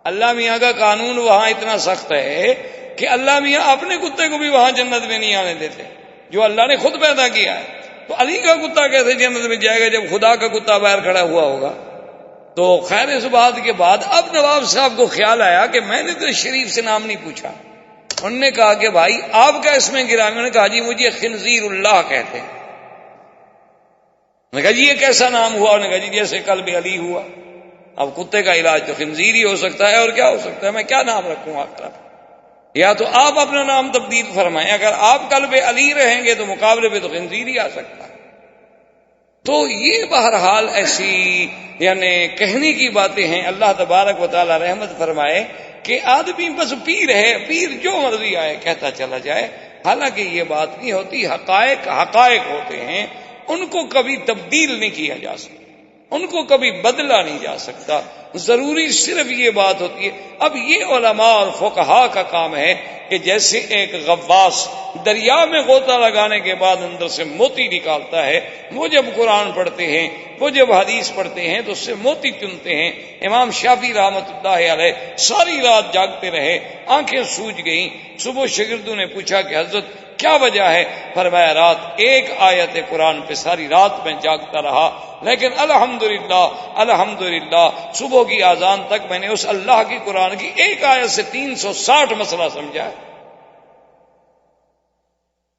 اللہ میاں کا قانون وہاں اتنا سخت ہے کہ اللہ میاں اپنے کتے کو بھی وہاں جنت میں نہیں آنے دیتے، جو اللہ نے خود پیدا کیا ہے. تو علی کا کتا کیسے جنت میں جائے گا جب خدا کا کتا باہر کھڑا ہوا ہوگا؟ تو خیر اس بات کے بعد اب نواب صاحب کو خیال آیا کہ میں نے تو شریف سے نام نہیں پوچھا. انہوں نے کہا کہ بھائی آپ کا اس میں گرامی؟ انہوں نے کہا جی مجھے خنزیر اللہ کہتے ہیں. میں نے کہا جی یہ کیسا نام ہوا؟ انہوں نے کہا جی جیسے قلب علی ہوا. اب کتے کا علاج تو خنزیر ہی ہو سکتا ہے، اور کیا ہو سکتا ہے؟ میں کیا نام رکھوں آپ کا؟ یا تو آپ اپنا نام تبدیل فرمائیں، اگر آپ قلب علی رہیں گے تو مقابلے پہ تو خنزیر ہی آ سکتا ہے. تو یہ بہرحال ایسی یعنی کہنے کی باتیں ہیں. اللہ تبارک و تعالی رحمت فرمائے کہ آدمی بس پیر ہے، پیر جو مرضی آئے کہتا چلا جائے. حالانکہ یہ بات نہیں ہوتی، حقائق حقائق ہوتے ہیں، ان کو کبھی تبدیل نہیں کیا جا سکتا، ان کو کبھی بدلا نہیں جا سکتا. ضروری صرف یہ بات ہوتی ہے. اب یہ علماء اور فقہاء کا کام ہے کہ جیسے ایک غواص دریا میں غوطہ لگانے کے بعد اندر سے موتی نکالتا ہے، وہ جب قرآن پڑھتے ہیں، وہ جب حدیث پڑھتے ہیں تو اس سے موتی چنتے ہیں۔ امام شافعی رحمۃ اللہ علیہ ساری رات جاگتے رہے، آنکھیں سوج گئیں۔ صبح شاگردوں نے پوچھا کہ حضرت کیا وجہ ہے؟ فرمایا رات ایک آیت قرآن پہ ساری رات میں جاگتا رہا، لیکن الحمدللہ صبح کی اذان تک میں نے اس اللہ کی قرآن کی ایک آیت سے 360 مسئلہ سمجھا ہے۔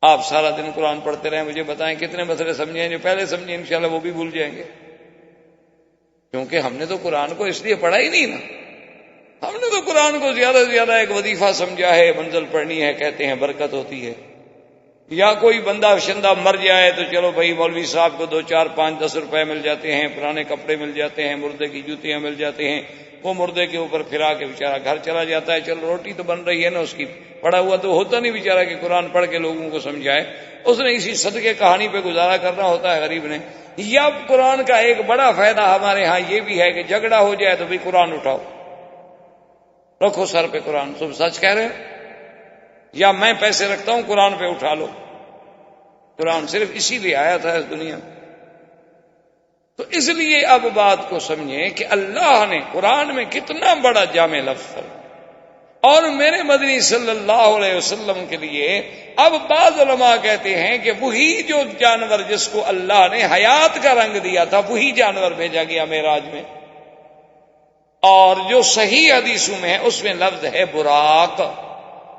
آپ سارا دن قرآن پڑھتے رہیں، مجھے بتائیں کتنے مسئلے سمجھے ہیں؟ جو پہلے سمجھے انشاءاللہ وہ بھی بھول جائیں گے، کیونکہ ہم نے تو قرآن کو اس لیے پڑھا ہی نہیں نا، ہم نے تو قرآن کو زیادہ سے زیادہ ایک وظیفہ سمجھا ہے، منزل پڑھنی ہے، کہتے ہیں برکت ہوتی ہے، یا کوئی بندہ شندہ مر جائے تو چلو بھائی مولوی صاحب کو 2 4 5 10 روپے مل جاتے ہیں، پرانے کپڑے مل جاتے ہیں، مردے کی جوتیاں مل جاتے ہیں، وہ مردے کے اوپر پھرا کے بیچارہ گھر چلا جاتا ہے، چلو روٹی تو بن رہی ہے نا اس کی، پڑا ہوا تو ہوتا نہیں بیچارہ کہ قرآن پڑھ کے لوگوں کو سمجھائے، اس نے اسی صدقے کہانی پہ گزارا کرنا ہوتا ہے غریب نے۔ یا قرآن کا ایک بڑا فائدہ ہمارے ہاں یہ بھی ہے کہ جھگڑا ہو جائے تو بھی قرآن اٹھاؤ، رکھو سر پہ قرآن، تم سچ کہہ رہے ہو، یا میں پیسے رکھتا ہوں قرآن پہ اٹھا لو۔ قرآن صرف اسی لیے آیا تھا اس دنیا میں۔ تو اس لیے اب بات کو سمجھیں کہ اللہ نے قرآن میں کتنا بڑا جامع لفظ ہے، اور میرے مدنی صلی اللہ علیہ وسلم کے لیے اب بعض علماء کہتے ہیں کہ وہی جو جانور جس کو اللہ نے حیات کا رنگ دیا تھا وہی جانور بھیجا گیا معراج میں، اور جو صحیح حدیثوں میں ہے اس میں لفظ ہے براق،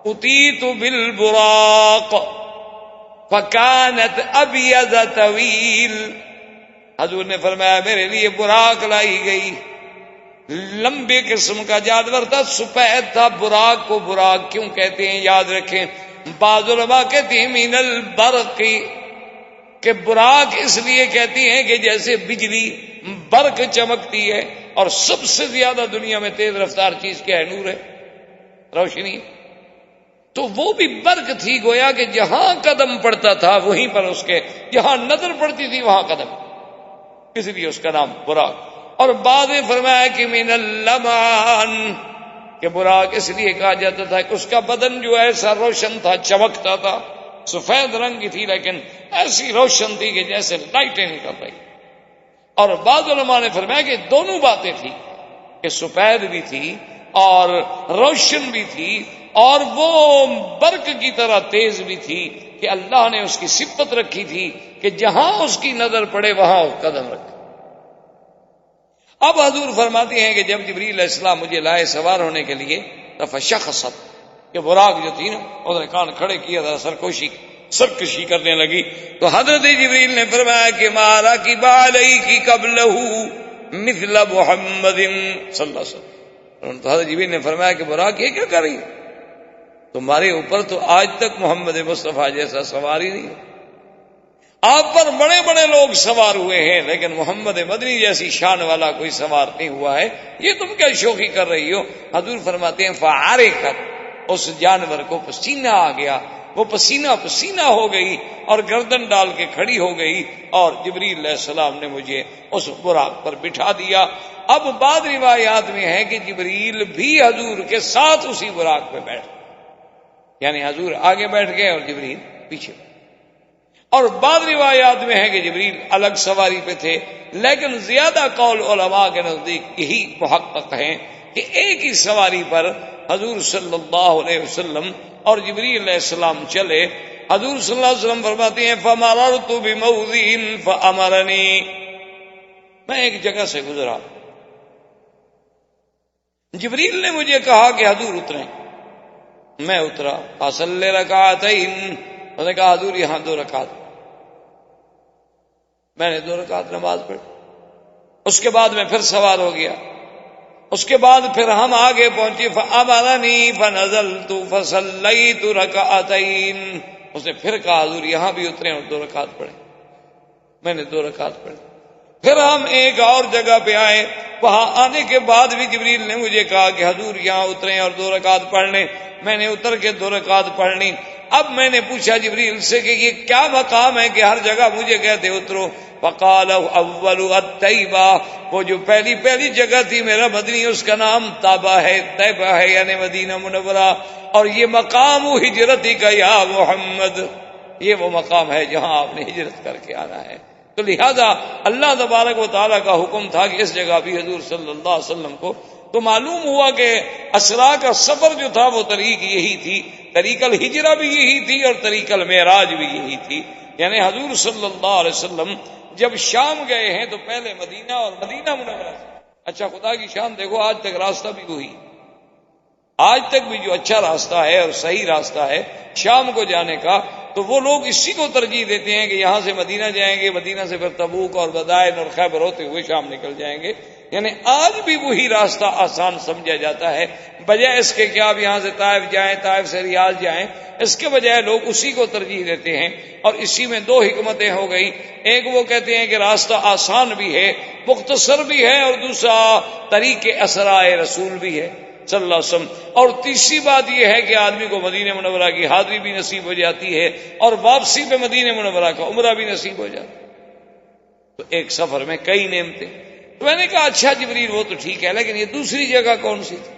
اتیت بالبراق فکانت ابیض طویل، حضور نے فرمایا میرے لیے براق لائی گئی، لمبے قسم کا جانور تھا، سفید تھا۔ براق کو براق کیوں کہتے ہیں یاد رکھیں، بعض علماء کہتے ہیں من البرق، کہ براق اس لیے کہتی ہیں کہ جیسے بجلی برق چمکتی ہے، اور سب سے زیادہ دنیا میں تیز رفتار چیز کیا ہے؟ نور ہے، روشنی، تو وہ بھی برق تھی، گویا کہ جہاں قدم پڑتا تھا وہیں پر اس کے، جہاں نظر پڑتی تھی وہاں قدم، اس لیے اس کا نام براق۔ اور بعد میں فرمایا کہ من اللمان، کہ براق اس لیے کہا جاتا تھا کہ اس کا بدن جو ایسا روشن تھا، چمکتا تھا، سفید رنگ کی تھی لیکن ایسی روشن تھی کہ جیسے لائٹیں نکل رہی۔ اور بعض علماء نے فرمایا کہ دونوں باتیں تھی، کہ سفید بھی تھی اور روشن بھی تھی، اور وہ برق کی طرح تیز بھی تھی، کہ اللہ نے اس کی صفت رکھی تھی کہ جہاں اس کی نظر پڑے وہاں قدم رکھے۔ اب حضور فرماتے ہیں کہ جب جبریل علیہ السلام مجھے لائے سوار ہونے کے لیے تو فشخصت، کہ براق جو تھی نا اس نے کان کھڑے کیا تھا، سرکشی کرنے لگی، تو حضرت جبریل نے فرمایا کہ مارا کی بالی کی قبلہ مثل محمد صلی اللہ علیہ وسلم، تو حضرت جبریل نے فرمایا کہ براق یہ کیا کر رہی ہے؟ تمہارے اوپر تو آج تک محمد مصطفیٰ جیسا سوار ہی نہیں ہے، آپ پر بڑے بڑے لوگ سوار ہوئے ہیں لیکن محمد مدنی جیسی شان والا کوئی سوار نہیں ہوا ہے، یہ تم کیا شوخی کر رہی ہو؟ حضور فرماتے ہیں فعارقت، اس جانور کو پسینہ آ گیا، وہ پسینہ ہو گئی اور گردن ڈال کے کھڑی ہو گئی، اور جبریل علیہ السلام نے مجھے اس براق پر بٹھا دیا۔ اب بعض روایات میں ہے کہ جبریل بھی حضور کے ساتھ اسی براق پہ بیٹھ، یعنی حضور آگے بیٹھ گئے اور جبریل پیچھے، اور بعض روایات میں ہے کہ جبریل الگ سواری پہ تھے، لیکن زیادہ قول علماء کے نزدیک یہی محقق ہیں کہ ایک ہی سواری پر حضور صلی اللہ علیہ وسلم اور جبریل علیہ السلام چلے۔ حضور صلی اللہ علیہ وسلم فرماتے ہیں فَمَرَرْتُ بِمَوْضِعٍ فَأَمَرَنِي، میں ایک جگہ سے گزرا، جبریل نے مجھے کہا کہ حضور اتریں، میں اترا، فَصَلِّ رَكَعَتَيْنِ، میں نے کہا حضور یہاں 2 رکعت، میں نے 2 رکعت نماز پڑھی، اس کے بعد میں پھر سوار ہو گیا، اس کے بعد پھر ہم آگے پہنچے، فَأَمَرَنِي فَنَزَلْتُ فَصَلَّيْتُ رَكَعَتَيْنِ، اس نے پھر کہا حضور یہاں بھی اتریں اور 2 رکعت پڑھیں، میں نے 2 رکعت پڑھی، پھر ہم ایک اور جگہ پہ آئے، وہاں آنے کے بعد بھی جبریل نے مجھے کہا کہ حضور یہاں اتریں اور 2 رکعت پڑھ لیں، میں نے اتر کے 2 رکعت پڑھ لی۔ اب میں نے پوچھا جبریل سے کہ یہ کیا مقام ہے کہ ہر جگہ مجھے کہتے اترو؟ فقال اول الطیبہ، وہ جو پہلی جگہ تھی میرا مدنی اس کا نام طیبہ ہے یعنی مدینہ منورہ، اور یہ مقام ہجرتی کا یا محمد، یہ وہ مقام ہے جہاں آپ نے ہجرت کر کے آنا ہے۔ تو لہذا اللہ تبارک و تعالیٰ کا حکم تھا کہ اس جگہ بھی حضور صلی اللہ علیہ وسلم کو، تو معلوم ہوا کہ اسرا کا سفر جو تھا وہ طریق یہی تھی، طریق الہجرہ بھی یہی تھی اور طریق المعراج بھی یہی تھی، یعنی حضور صلی اللہ علیہ وسلم جب شام گئے ہیں تو پہلے مدینہ اور مدینہ منورہ سے۔ اچھا خدا کی شان دیکھو، آج تک راستہ بھی وہی، آج تک بھی جو اچھا راستہ ہے اور صحیح راستہ ہے شام کو جانے کا، تو وہ لوگ اسی کو ترجیح دیتے ہیں کہ یہاں سے مدینہ جائیں گے، مدینہ سے پھر تبوک اور بدائن اور خیبر ہوتے ہوئے شام نکل جائیں گے، یعنی آج بھی وہی راستہ آسان سمجھا جاتا ہے، بجائے اس کے کہ آپ یہاں سے طائف جائیں، طائف سے ریاض جائیں، اس کے بجائے لوگ اسی کو ترجیح دیتے ہیں۔ اور اسی میں دو حکمتیں ہو گئی، ایک وہ کہتے ہیں کہ راستہ آسان بھی ہے، مختصر بھی ہے، اور دوسرا طریق اسرائے رسول بھی ہے صلی اللہ علیہ وسلم، اور تیسری بات یہ ہے کہ آدمی کو مدینہ منورہ کی حاضری بھی نصیب ہو جاتی ہے اور واپسی پہ مدینہ منورہ کا عمرہ بھی نصیب ہو جاتا ہے۔ تو ایک سفر میں کئی نعمتیں۔ تو میں نے کہا اچھا جبریل وہ تو ٹھیک ہے، لیکن یہ دوسری جگہ کون سی تھی؟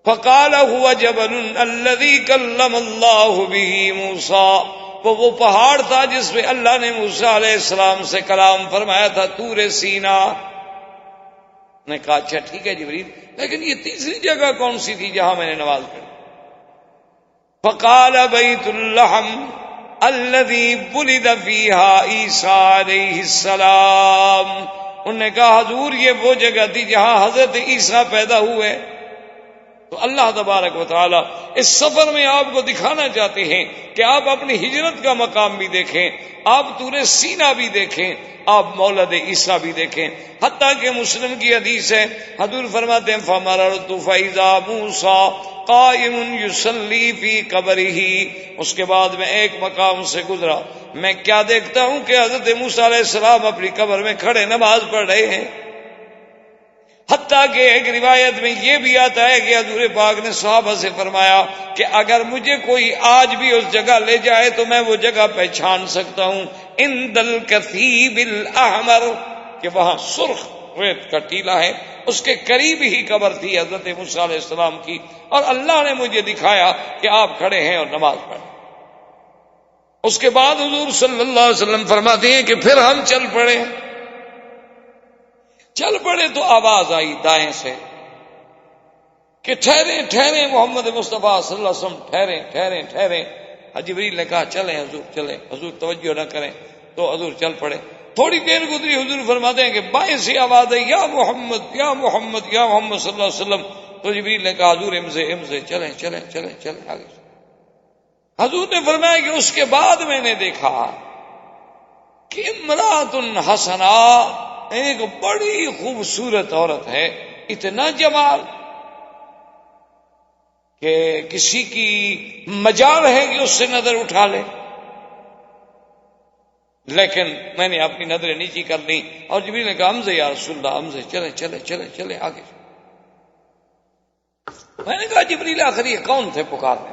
فقال هو جبل الذي كلم الله به موسى، وہ پہاڑ تھا جس پہ اللہ نے موسیٰ علیہ السلام سے کلام فرمایا تھا، طور سینا۔ نے کہا اچھا ٹھیک ہے جبریل، لیکن یہ تیسری جگہ کون سی تھی جہاں میں نے نماز پڑھی؟ فقال بیت اللحم الذي ولد فيها عیسیٰ علیہ السلام، انہوں نے کہا حضور یہ وہ جگہ تھی جہاں حضرت عیسیٰ پیدا ہوئے۔ تو اللہ تبارک و تعالیٰ اس سفر میں آپ کو دکھانا چاہتے ہیں کہ آپ اپنی ہجرت کا مقام بھی دیکھیں، آپ طور سینا بھی دیکھیں، آپ مولد عیسیٰ بھی دیکھیں۔ حتیٰ کہ مسلم کی حدیث ہے، حضور فرماتے ہیں فَمَرَرْتُ فَإِذَا مُوسَىٰ قَائِمٌ يُصَلِّي فِي قَبْرِهِ، اس کے بعد میں ایک مقام سے گزرا، میں کیا دیکھتا ہوں کہ حضرت موسیٰ علیہ السلام اپنی قبر میں کھڑے نماز پڑھ رہے ہیں۔ حتیٰ کہ ایک روایت میں یہ بھی آتا ہے کہ حضور پاک نے صحابہ سے فرمایا کہ اگر مجھے کوئی آج بھی اس جگہ لے جائے تو میں وہ جگہ پہچان سکتا ہوں، عند الکثیب الاحمر، کہ وہاں سرخ ریت کا ٹیلا ہے، اس کے قریب ہی قبر تھی حضرت موسیٰ علیہ السلام کی، اور اللہ نے مجھے دکھایا کہ آپ کھڑے ہیں اور نماز پڑھ۔ اس کے بعد حضور صلی اللہ علیہ وسلم فرماتے ہیں کہ پھر ہم چل پڑے تو آواز آئی دائیں سے کہ ٹھہریں ٹھہریں محمد مصطفیٰ صلی اللہ علیہ وسلم، ٹھہریں ٹھہریں ٹھہریں۔ جبریل نے کہا چلیں حضور چلیں، حضور توجہ نہ کریں، تو حضور چل پڑے۔ تھوڑی دیر گزری، حضور فرماتے ہیں کہ بائیں سے آواز آئی یا محمد یا محمد یا محمد صلی اللہ علیہ وسلم، تو جبریل نے کہا حضور امزے چلیں چلیں چلیں چلیں آگے۔ حضور نے فرمایا کہ اس کے بعد میں نے دیکھا کہ امرأۃ حسنا، ایک بڑی خوبصورت عورت ہے، اتنا جمال کہ کسی کی مجال ہے کہ اس سے نظر اٹھا لے، لیکن میں نے اپنی نظریں نیچی کر لی، اور جبریل نے کہا حمزہ یا رسول اللہ، حمزہ چلے چلے چلے چلے آگے۔ میں نے کہا جبریل آخر یہ کون تھے پکارنے؟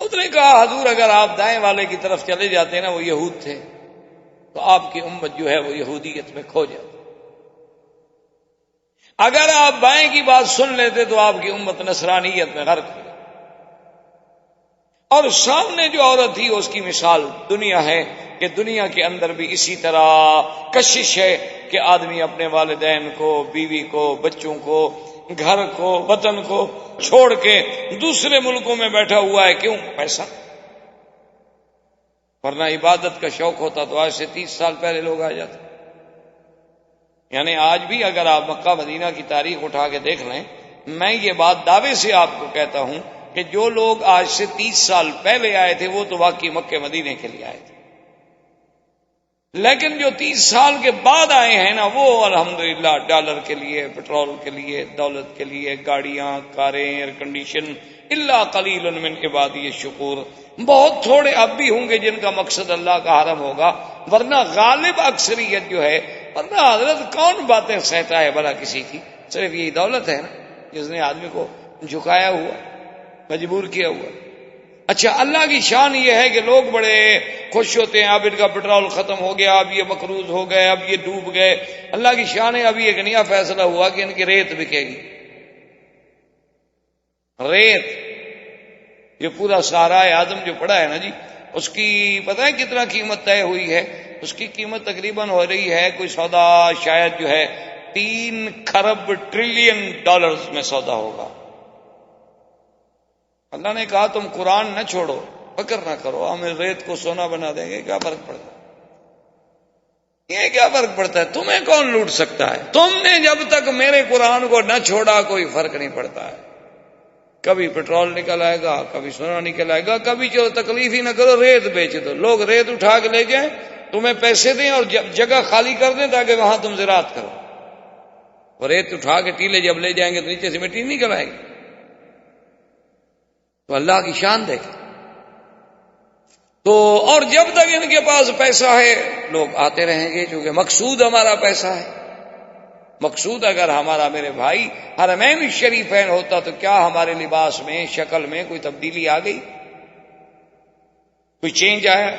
اس نے کہا حضور اگر آپ دائیں والے کی طرف چلے جاتے نا وہ یہود تھے، تو آپ کی امت جو ہے وہ یہودیت میں کھو جاتی، اگر آپ بائیں کی بات سن لیتے تو آپ کی امت نصرانیت میں غرق ہو جاتی۔ اور سامنے جو عورت تھی اس کی مثال دنیا ہے کہ دنیا کے اندر بھی اسی طرح کشش ہے کہ آدمی اپنے والدین کو، بیوی کو، بچوں کو، گھر کو، وطن کو چھوڑ کے دوسرے ملکوں میں بیٹھا ہوا ہے۔ کیوں؟ پیسہ۔ ورنہ عبادت کا شوق ہوتا تو آج سے 30 سال پہلے لوگ آ جاتے۔ یعنی آج بھی اگر آپ مکہ مدینہ کی تاریخ اٹھا کے دیکھ لیں، میں یہ بات دعوے سے آپ کو کہتا ہوں کہ جو لوگ آج سے 30 سال پہلے آئے تھے وہ تو واقعی مکہ مدینے کے لیے آئے تھے، لیکن جو 30 سال کے بعد آئے ہیں نا وہ الحمدللہ ڈالر کے لیے، پیٹرول کے لیے، دولت کے لیے، گاڑیاں، کاریں، ایئر کنڈیشن، الا قلیل من عبادی الشکور، بہت تھوڑے اب بھی ہوں گے جن کا مقصد اللہ کا حرم ہوگا، ورنہ غالب اکثریت جو ہے، ورنہ حضرت کون باتیں سہتا ہے بھلا کسی کی؟ صرف یہی دولت ہے نا جس نے آدمی کو جھکایا ہوا، مجبور کیا ہوا۔ اچھا، اللہ کی شان یہ ہے کہ لوگ بڑے خوش ہوتے ہیں، اب ان کا پٹرول ختم ہو گیا، اب یہ مقروض ہو گئے، اب یہ ڈوب گئے۔ اللہ کی شان ہے، ابھی ایک نیا فیصلہ ہوا کہ ان کی ریت بکے گی۔ ریت، یہ پورا صحرا اعظم جو پڑا ہے نا جی، اس کی پتہ ہے کتنا قیمت طے ہوئی ہے؟ اس کی قیمت تقریباً ہو رہی ہے، کوئی سودا شاید جو ہے 3 کھرب ٹریلین ڈالرز میں سودا ہوگا۔ اللہ نے کہا تم قرآن نہ چھوڑو، فکر نہ کرو، ہم ریت کو سونا بنا دیں گے، کیا فرق پڑتا ہے؟ یہ کیا فرق پڑتا ہے؟ تمہیں کون لوٹ سکتا ہے؟ تم نے جب تک میرے قرآن کو نہ چھوڑا کوئی فرق نہیں پڑتا ہے۔ کبھی پٹرول نکل آئے گا، کبھی سونا نکل آئے گا، کبھی چلو تکلیف ہی نہ کرو، ریت بیچ دو، لوگ ریت اٹھا کے لے جائیں، تمہیں پیسے دیں اور جگہ خالی کر دیں تاکہ وہاں تم زراعت کرو۔ اور ریت اٹھا کے ٹیلے جب لے جائیں گے تو نیچے سے مٹی نکل آئے گی۔ تو اللہ کی شان دیکھیں۔ تو اور جب تک ان کے پاس پیسہ ہے لوگ آتے رہیں گے، چونکہ مقصود ہمارا پیسہ ہے۔ مقصود اگر ہمارا، میرے بھائی، حرمین الشریفین ہوتا تو کیا ہمارے لباس میں، شکل میں کوئی تبدیلی آ گئی؟ کوئی چینج آیا؟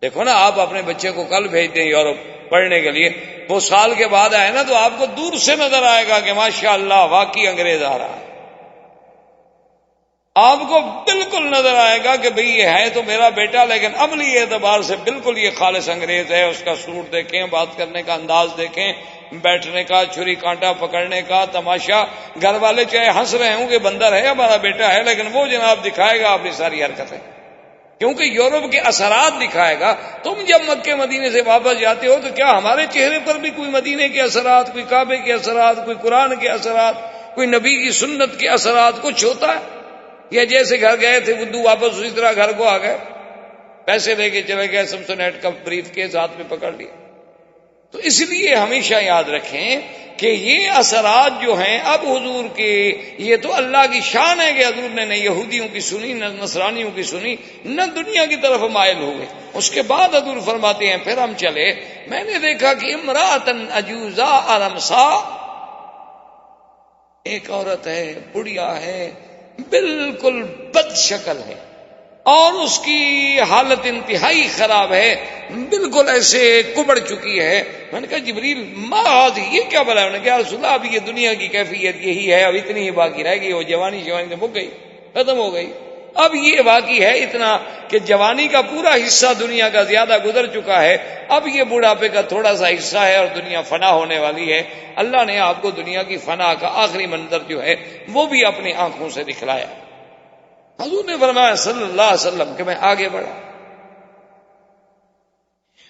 دیکھو نا، آپ اپنے بچے کو کل بھیج دیں یورپ پڑھنے کے لیے، وہ سال کے بعد آئے نا تو آپ کو دور سے نظر آئے گا کہ ماشاءاللہ واقعی انگریز آ رہا ہے۔ آپ کو بالکل نظر آئے گا کہ بھئی یہ ہے تو میرا بیٹا، لیکن عملی اعتبار سے بالکل یہ خالص انگریز ہے۔ اس کا سوٹ دیکھیں، بات کرنے کا انداز دیکھیں، بیٹھنے کا، چھری کانٹا پکڑنے کا تماشا۔ گھر والے چاہے ہنس رہے ہوں کہ بندر ہے ہمارا بیٹا ہے، لیکن وہ جناب دکھائے گا اپنی ساری حرکتیں، کیونکہ یورپ کے اثرات دکھائے گا۔ تم جب مکے مدینے سے واپس جاتے ہو تو کیا ہمارے چہرے پر بھی کوئی مدینے کے اثرات، کوئی کعبے کے اثرات، کوئی قرآن کے اثرات، کوئی نبی کی سنت کے اثرات کچھ ہوتا ہے؟ یا جیسے گھر گئے تھے بدو واپس اسی طرح گھر کو آ گئے، پیسے لے کے چلے گئے، سمسونیٹ کا بریف کیس ہاتھ میں پکڑ لیا۔ تو اس لیے ہمیشہ یاد رکھیں کہ یہ اثرات جو ہیں اب حضور کے، یہ تو اللہ کی شان ہے کہ حضور نے نہ یہودیوں کی سنی، نہ نصرانیوں کی سنی، نہ دنیا کی طرف مائل ہوئے۔ اس کے بعد حضور فرماتے ہیں پھر ہم چلے، میں نے دیکھا کہ امراتن عجوزا ارمسا، ایک عورت ہے، بڑھیا ہے، بالکل بد شکل ہے، اور اس کی حالت انتہائی خراب ہے، بالکل ایسے کبڑ چکی ہے۔ میں نے کہا جبریل ما ہذ، یہ کیا بلا ہے؟ انہوں نے کہا رسول اللہ اب یہ دنیا کی کیفیت یہی ہے، اب اتنی ہی باقی رہ گئی، وہ جوانی تو مک گئی، ختم ہو گئی، اب یہ باقی ہے اتنا کہ جوانی کا پورا حصہ دنیا کا زیادہ گزر چکا ہے، اب یہ بڑھاپے کا تھوڑا سا حصہ ہے اور دنیا فنا ہونے والی ہے۔ اللہ نے آپ کو دنیا کی فنا کا آخری منظر جو ہے وہ بھی اپنی آنکھوں سے دکھلایا۔ حضور نے فرمایا صلی اللہ علیہ وسلم کہ میں آگے بڑھا،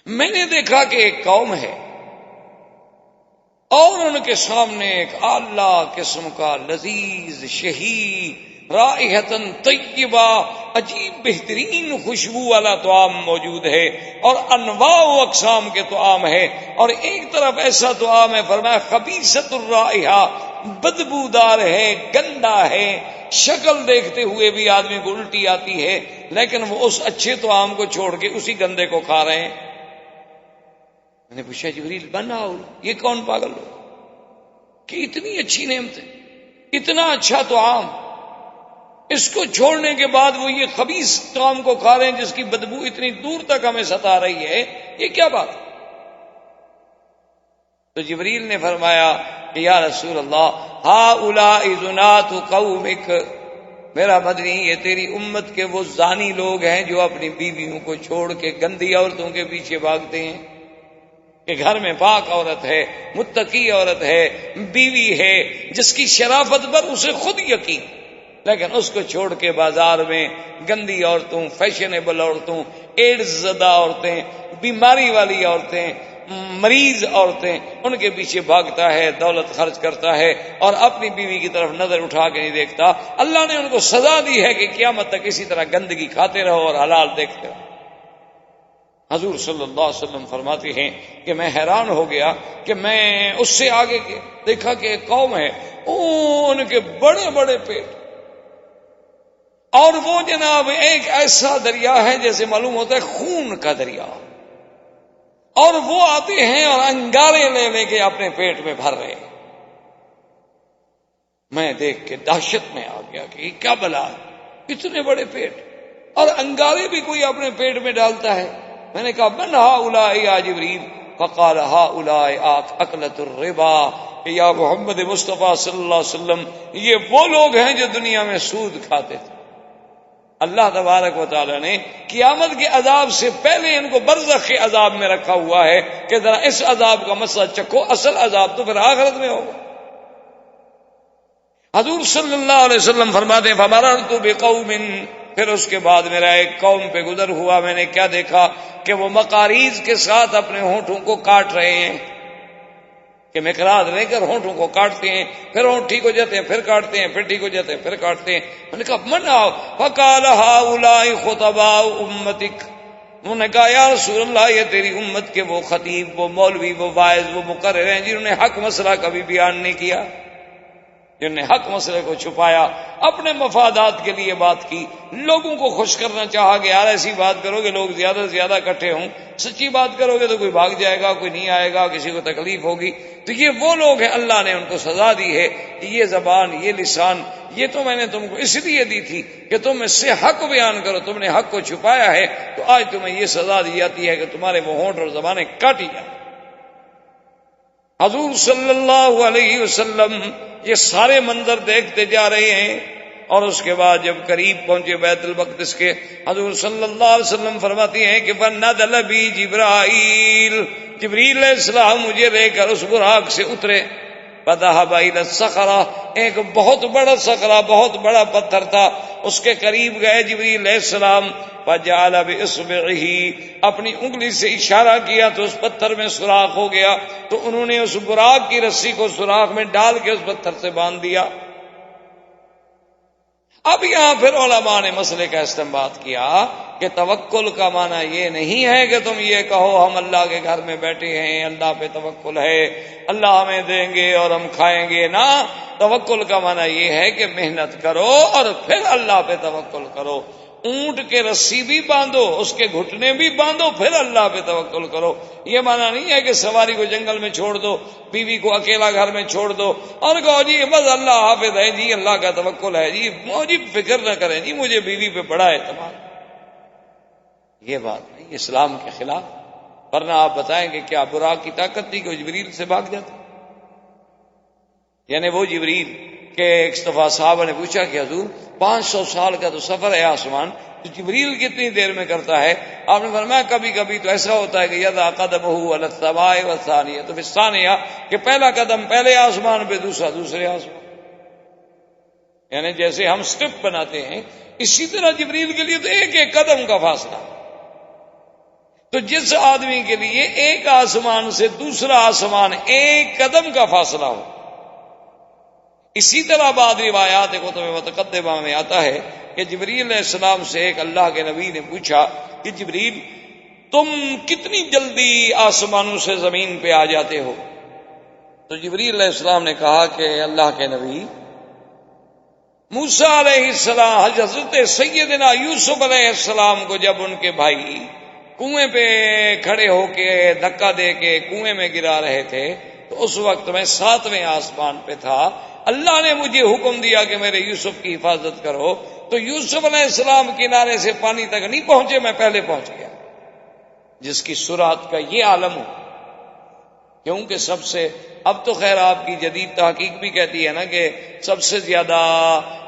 میں نے دیکھا کہ ایک قوم ہے اور ان کے سامنے ایک اعلیٰ قسم کا لذیذ شہی رائحتن طیبہ، عجیب بہترین خوشبو والا طعام موجود ہے، اور انواع و اقسام کے طعام ہے، اور ایک طرف ایسا طعام ہے فرمایا خبیثۃ الرائحہ، بدبودار ہے، گندا ہے، شکل دیکھتے ہوئے بھی آدمی کو الٹی آتی ہے، لیکن وہ اس اچھے طعام کو چھوڑ کے اسی گندے کو کھا رہے ہیں۔ میں نے پوچھا جبریل بناؤ، یہ کون پاگل ہو کہ اتنی اچھی نعمتیں، اتنا اچھا طعام، اس کو چھوڑنے کے بعد وہ یہ خبیث طعام کو کھا رہے ہیں جس کی بدبو اتنی دور تک ہمیں ستا رہی ہے، یہ کیا بات؟ تو جبریل نے فرمایا کہ یا رسول اللہ ہؤلاء زنات قومک، میرا مدنی یہ تیری امت کے وہ زانی لوگ ہیں جو اپنی بیویوں کو چھوڑ کے گندی عورتوں کے پیچھے بھاگتے ہیں، کہ گھر میں پاک عورت ہے، متقی عورت ہے، بیوی ہے جس کی شرافت پر اسے خود یقین، لیکن اس کو چھوڑ کے بازار میں گندی عورتوں، فیشنیبل عورتوں، ایڈز زدہ عورتیں، بیماری والی عورتیں، مریض عورتیں، ان کے پیچھے بھاگتا ہے، دولت خرچ کرتا ہے اور اپنی بیوی کی طرف نظر اٹھا کے نہیں دیکھتا۔ اللہ نے ان کو سزا دی ہے کہ قیامت تک اسی طرح گندگی کھاتے رہو اور حلال دیکھتے رہو۔ حضور صلی اللہ علیہ وسلم فرماتے ہیں کہ میں حیران ہو گیا کہ میں اس سے آگے دیکھا کہ ایک قوم ہے، ان کے بڑے بڑے پیٹ، اور وہ جناب ایک ایسا دریا ہے جیسے معلوم ہوتا ہے خون کا دریا، اور وہ آتے ہیں اور انگارے لے لے کے اپنے پیٹ میں بھر رہے ہیں۔ میں دیکھ کے دہشت میں آ گیا کہ یہ کیا بلا ہے، اتنے بڑے پیٹ، اور انگارے بھی کوئی اپنے پیٹ میں ڈالتا ہے. میں نے کہا من ہؤلاء یا جبریل؟ فقال ہؤلاء اکلۃ الربا. یا محمد مصطفیٰ صلی اللہ علیہ وسلم، یہ وہ لوگ ہیں جو دنیا میں سود کھاتے تھے. اللہ تبارک و تعالی نے قیامت کے عذاب سے پہلے ان کو برزخ کے عذاب میں رکھا ہوا ہے کہ ذرا اس عذاب کا مسئلہ چکھو، اصل عذاب تو پھر آخرت میں ہوگا. حضور صلی اللہ علیہ وسلم فرماتے ہیں فمررت بقوم، پھر اس کے بعد میرا ایک قوم پہ گزر ہوا، میں نے کیا دیکھا کہ وہ مقاریض کے ساتھ اپنے ہونٹوں کو کاٹ رہے ہیں، کہ مقراض لے کر ہونٹوں کو کاٹتے ہیں، پھر ہونٹ ٹھیک ہو جاتے ہیں، پھر کاٹتے ہیں، پھر ٹھیک ہو جاتے ہیں، پھر کاٹتے ہیں. میں نے کہا من آؤ؟ فقال ہؤلاء خطباء امتک. انہوں نے کہا یا رسول اللہ یہ تیری امت کے وہ خطیب، وہ مولوی، وہ واعظ، وہ مقرر ہیں جنہوں نے حق مسئلہ کبھی بیان نہیں کیا، جنہوں نے حق مسئلے کو چھپایا، اپنے مفادات کے لیے بات کی، لوگوں کو خوش کرنا چاہا کہ یار ایسی بات کرو کہ لوگ زیادہ سے زیادہ اکٹھے ہوں، سچی بات کرو گے تو کوئی بھاگ جائے گا، کوئی نہیں آئے گا، کسی کو تکلیف ہوگی. تو یہ وہ لوگ ہیں، اللہ نے ان کو سزا دی ہے. یہ زبان، یہ لسان، یہ تو میں نے تم کو اس لیے دی تھی کہ تم اس سے حق بیان کرو، تم نے حق کو چھپایا ہے تو آج تمہیں یہ سزا دی جاتی ہے کہ تمہارے وہ ہونٹ اور زبانیں کاٹی جائیں. حضور صلی اللہ علیہ وسلم یہ سارے منظر دیکھتے جا رہے ہیں، اور اس کے بعد جب قریب پہنچے بیت المقدس کے، حضور صلی اللہ علیہ وسلم فرماتی ہیں کہ فنزل بی جبرائیل، جبریل علیہ السلام مجھے لے کر اس براق سے اترے. فذهب الى الصخرة، ایک بہت بڑا صخرہ، بہت بڑا پتھر تھا، اس کے قریب گئے جبریل علیہ السلام. فجعل باصبعه، اپنی انگلی سے اشارہ کیا تو اس پتھر میں سوراخ ہو گیا، تو انہوں نے اس براق کی رسی کو سوراخ میں ڈال کے اس پتھر سے باندھ دیا. اب یہاں پھر علماء نے مسئلے کا استنباط کیا کہ توکل کا معنی یہ نہیں ہے کہ تم یہ کہو ہم اللہ کے گھر میں بیٹھے ہیں، اللہ پہ توکل ہے، اللہ ہمیں دیں گے اور ہم کھائیں گے. نہ، توکل کا معنی یہ ہے کہ محنت کرو اور پھر اللہ پہ توکل کرو. اونٹ کے رسی بھی باندھو، اس کے گھٹنے بھی باندھو، پھر اللہ پہ توکل کرو. یہ معنی نہیں ہے کہ سواری کو جنگل میں چھوڑ دو، بیوی کو اکیلا گھر میں چھوڑ دو اور کہو جی بس اللہ حافظ ہے جی، اللہ کا توکل ہے جی فکر نہ کریں جی، مجھے بیوی پہ بڑا اعتماد. یہ بات نہیں، اسلام کے خلاف. ورنہ آپ بتائیں کہ کیا براق کی طاقت تھی کہ وہ جبریل سے بھاگ جاتا؟ یعنی وہ جبریل کہ ایک دفعہ صحابہ نے پوچھا کہ حضور 500 سال کا تو سفر ہے آسمان، تو جبریل کتنی دیر میں کرتا ہے؟ آپ نے فرمایا کبھی کبھی تو ایسا ہوتا ہے کہ یضع قدمہ علی السماء والثانیہ، تو پھر ثانیہ کہ پہلا قدم پہلے آسمان پہ، دوسرا دوسرے آسمان. یعنی جیسے ہم سٹیپ بناتے ہیں اسی طرح جبریل کے لیے تو ایک ایک قدم کا فاصلہ. تو جس آدمی کے لیے ایک آسمان سے دوسرا آسمان ایک قدم کا فاصلہ ہو، اسی طرح بعض روایات کتب متقدمہ میں آتا ہے کہ جبریل علیہ السلام سے ایک اللہ کے نبی نے پوچھا کہ جبریل تم کتنی جلدی آسمانوں سے زمین پہ آ جاتے ہو؟ تو جبریل علیہ السلام نے کہا کہ اللہ کے نبی، موسیٰ علیہ السلام، حضرت سیدنا یوسف علیہ السلام کو جب ان کے بھائی کنویں پہ کھڑے ہو کے دھکا دے کے کنویں میں گرا رہے تھے تو اس وقت میں 7ویں آسمان پہ تھا. اللہ نے مجھے حکم دیا کہ میرے یوسف کی حفاظت کرو، تو یوسف علیہ السلام کنارے سے پانی تک نہیں پہنچے، میں پہلے پہنچ گیا. جس کی سرعت کا یہ عالم ہو، کیونکہ سب سے، اب تو خیر آپ کی جدید تحقیق بھی کہتی ہے نا کہ سب سے زیادہ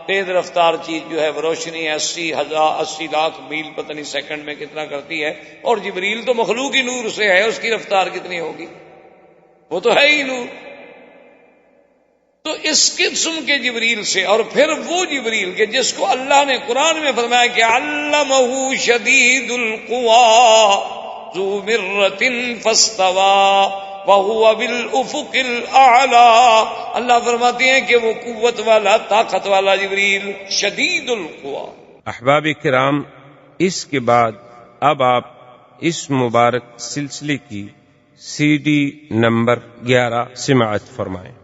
تیز رفتار چیز جو ہے وہ روشنی 80 لاکھ میل پتہ نہیں سیکنڈ میں کتنا کرتی ہے، اور جبریل تو مخلوقی نور سے ہے، اس کی رفتار کتنی ہوگی؟ وہ تو ہے ہی نور. تو اس قسم کے جبریل سے، اور پھر وہ جبریل کے جس کو اللہ نے قرآن میں فرمایا کہ علمہ شدید القویٰ ذو مرۃ فاستویٰ وَهُوَ بِالْأُفُقِ الْأَعْلَىٰ، اللہ فرماتے ہیں کہ وہ قوت والا، طاقت والا جبریل شدید القویٰ. احباب کرام، اس کے بعد اب آپ اس مبارک سلسلے کی CD نمبر 11 سماعت فرمائیں.